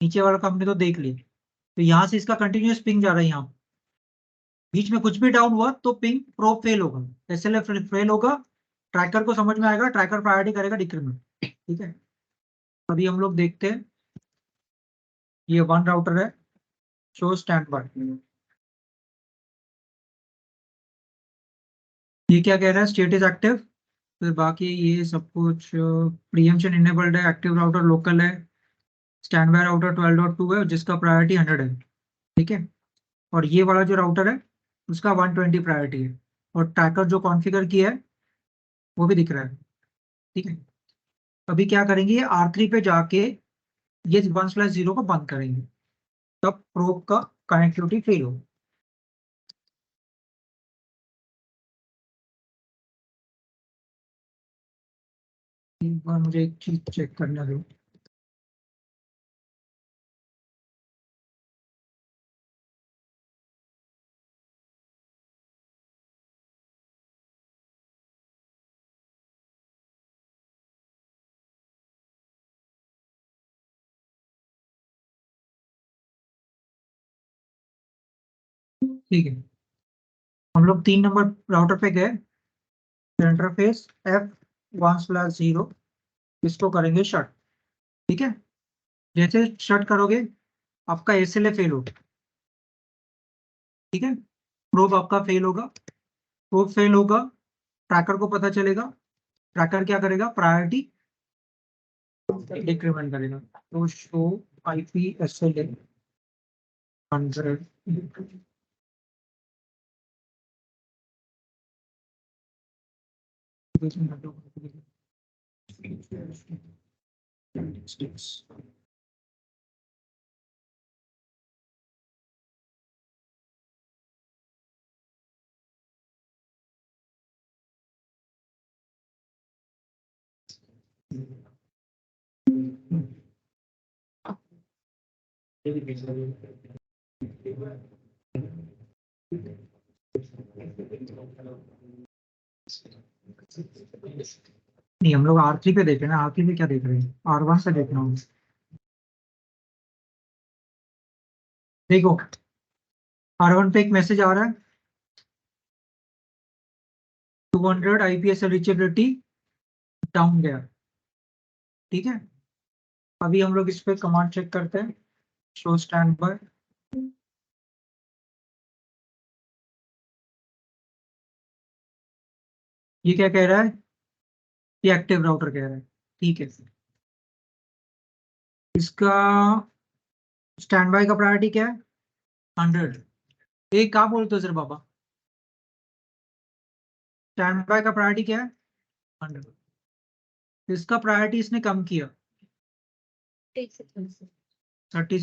नीचे वाला का हमने तो देख लिया, तो यहाँ से इसका कंटिन्यूस पिंग जा रहा है, यहाँ बीच में कुछ भी डाउन हुआ तो पिंग प्रोब फेल होगा, एसएलए फेल होगा, ट्रैकर को समझ में आएगा, ट्रैकर प्रायोरिटी करेगा डिक्रीमेंट, ठीक है। अभी हम लोग देखते हैं, ये 1 राउटर है, शो स्टैंड बाय। ये क्या कह रहा है? स्टेट इज एक्टिव, फिर बाकी ये सब कुछ प्रीएम्पशन इनेबल्ड है, एक्टिव राउटर लोकल है, स्टैंड बाय राउटर 12.2 है जिसका प्रायोरिटी 100 है, ठीक है। और ये वाला जो राउटर है उसका 120 प्रायोरिटी है, और ट्रैकर जो कॉन्फ़िगर किया है वो भी दिख रहा है, ठीक है। अभी क्या करेंगे, R3 पे जाके ये 1/0 को बंद करेंगे, तब प्रोब का कनेक्टिविटी फेल हो। एक बार मुझे एक चीज चेक करना दो। ठीक है, हम लोग 3 नंबर राउटर पे गए, इंटरफेस F1/0, इसको करेंगे शट, ठीक है। जैसे शट करोगे आपका एसएलए फेल होगा, ठीक है। प्रोब आपका फेल होगा, प्रोब फेल होगा, ट्रैकर को पता चलेगा, ट्रैकर क्या करेगा? प्रायोरिटी डिक्रीमेंट करेगा, तो शो आईपी एसएलए 100। नहीं, हम लोग R3 पे देख रहे हैं ना, R3 पे क्या देख रहे हैं, R1 से देखना होगा। देखो R1 पे एक मैसेज आ रहा है, 200 IPS रीचेबिलिटी डाउन गया, ठीक है। अभी हम लोग इस पे कमांड चेक करते हैं, शो स्टैंड बाय। ये क्या कह रहा है, ये एक्टिव राउटर कह रहा है, ठीक है। इसका स्टैंड बाय का प्रायोरिटी क्या है, 100। एक क्या बोलते हो सर बाबा, स्टैंड बाय का प्रायोरिटी क्या है, 100। इसका प्रायोरिटी इसने कम किया, 30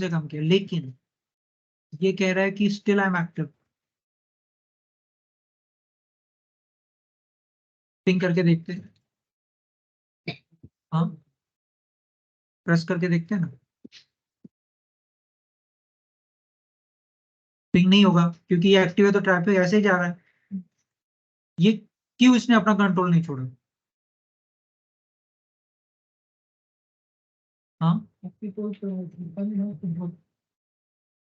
से कम किया, लेकिन ये कह रहा है कि still I am active. Ping करके देखते हैं, हाँ प्रेस करके देखते हैं ना, पिंग नहीं होगा क्योंकि ये एक्टिव है, तो ट्रैफिक ऐसे ही जा रहा है। ये क्यों इसने अपना कंट्रोल नहीं छोड़ा, हाँ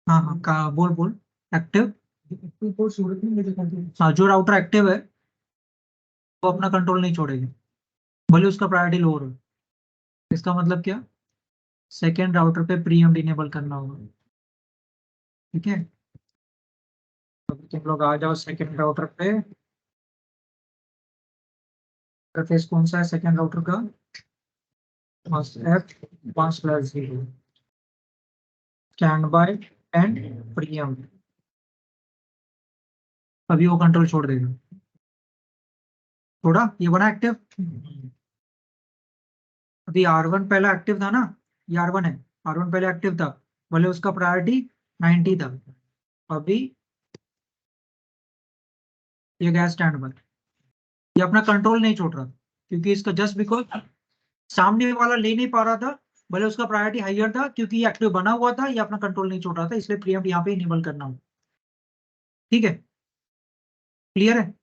हाँ हाँ बोल बोल, एक्टिव। हाँ, जो राउटर एक्टिव है वो अपना कंट्रोल नहीं छोड़ेगा, भले उसका प्रायोरिटी लोअर हो। इसका मतलब क्या, सेकेंड राउटर पे प्रीएम्प्ट इनेबल करना होगा, ठीक है। अब तुम लोग आ जाओ सेकेंड राउटर पे, इंटरफेस कौन सा है सेकेंड राउटर का, F1/0 stand by and pre-empt. अभी वो कंट्रोल छोड़ देगा, थोड़ा ये बना एक्टिव। अभी R1 पहला एक्टिव था ना, ये R1 है, R1 पहले एक्टिव था, भले उसका प्रायोरिटी 90 था। अभी ये गया स्टैंड बाय, ये अपना कंट्रोल नहीं छोड़ रहा, क्योंकि इसका जस्ट बिकॉज सामने वाला ले नहीं पा रहा था, भले उसका प्रायोरिटी हाइयर था, क्योंकि ये एक्टिव बना हुआ था, ये अपना कंट्रोल नहीं छोड़ रहा था, इसलिए प्रीएम्प्ट यहाँ पे इनेबल करना होगा, ठीक है। क्लियर है।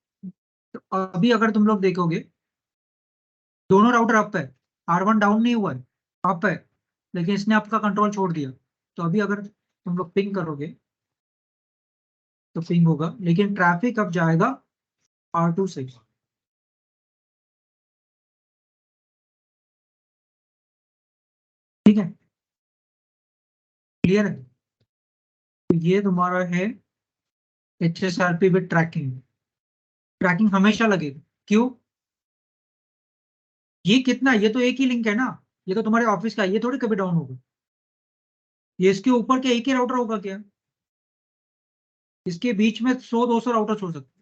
तो अभी अगर तुम लोग देखोगे, दोनों राउटर अप है, R1 डाउन नहीं हुआ है, अप है, लेकिन इसने आपका कंट्रोल छोड़ दिया। तो अभी अगर तुम लोग पिंग करोगे तो पिंग होगा, लेकिन ट्रैफिक अब जाएगा R2 से, ठीक है। क्लियर है। तो ये तुम्हारा है HSRP विद ट्रैकिंग। ट्रैकिंग हमेशा लगेगा, क्यों, ये कितना, ये तो एक ही लिंक है ना, ये तो तुम्हारे ऑफिस का है, ये थोड़ी कभी डाउन होगा। ये इसके ऊपर के एक ही राउटर होगा क्या, इसके बीच में 100-200 राउटर छोड़ सकते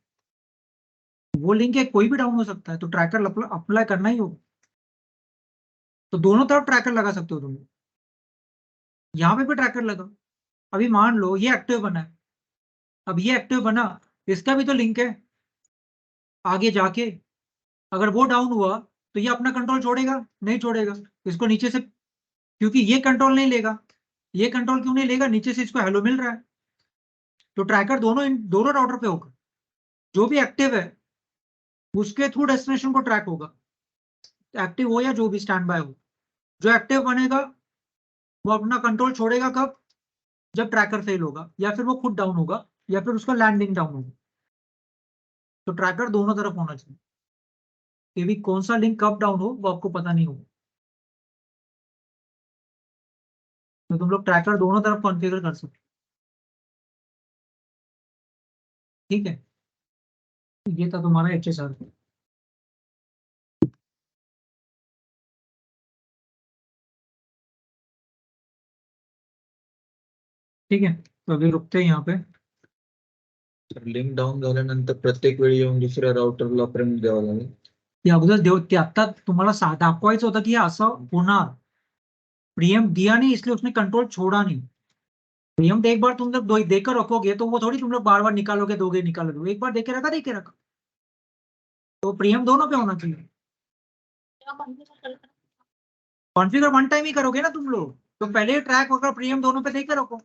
हैं। वो लिंक है, कोई भी डाउन हो सकता है, तो ट्रैकर अप्लाई करना ही होगा। तो दोनों तरफ ट्रैकर लगा सकते हो तुम, यहाँ पे भी ट्रैकर लगा। अभी मान लो ये एक्टिव बना है, अब ये एक्टिव बना, इसका भी तो लिंक है आगे जाके, अगर वो डाउन हुआ तो ये अपना कंट्रोल छोड़ेगा, नहीं छोड़ेगा, इसको नीचे से, क्योंकि ये कंट्रोल नहीं लेगा। ये कंट्रोल क्यों नहीं लेगा, नीचे से इसको हेलो मिल रहा है, तो ट्रैकर दोनों राउटर पे होगा, जो भी एक्टिव है उसके थ्रू डेस्टिनेशन को ट्रैक होगा, एक्टिव हो या जो भी स्टैंड बाय हो। जो एक्टिव बनेगा वो अपना कंट्रोल छोड़ेगा कब, जब ट्रैकर फेल होगा, या फिर वो खुद डाउन होगा, या फिर उसका लैंडिंग डाउन होगा। तो ट्रैकर दोनों तरफ होना चाहिए, कि भी कौन सा लिंक कब डाउन हो वो आपको पता नहीं होगा, तो तुम लोग ट्रैकर दोनों तरफ कॉन्फ़िगर कर सकते हो, ठीक है। ये था तुम्हारा HSR, ठीक है। तो अभी रुकते हैं यहाँ पे। लिंक डाऊन झाल्यानंतर प्रत्येक वेळी येऊन दुसऱ्या राउटरला प्रिंट द्यावं लागेल. ते अगोदर ते आता तुम्हाला दाखवायचं होतं की हे असं होणार, प्रीएम्प्ट दिया नहीं इसलिए उसने कंट्रोल छोड़ा नहीं। प्रीएम्प्ट एक बार तुम लोग देकर रखोगे तो वो थोड़ी तुम लोग बार बार निकालोगे, दोगे निकालोगे, एक बार देके रखा, तो प्रीएम्प्ट दोनों पे होना चाहिए। कॉन्फ़िगर वन टाइम ही करोगे ना तुम लोग, तो पहले ट्रैक और प्रीएम दोनों पे देख के रखो।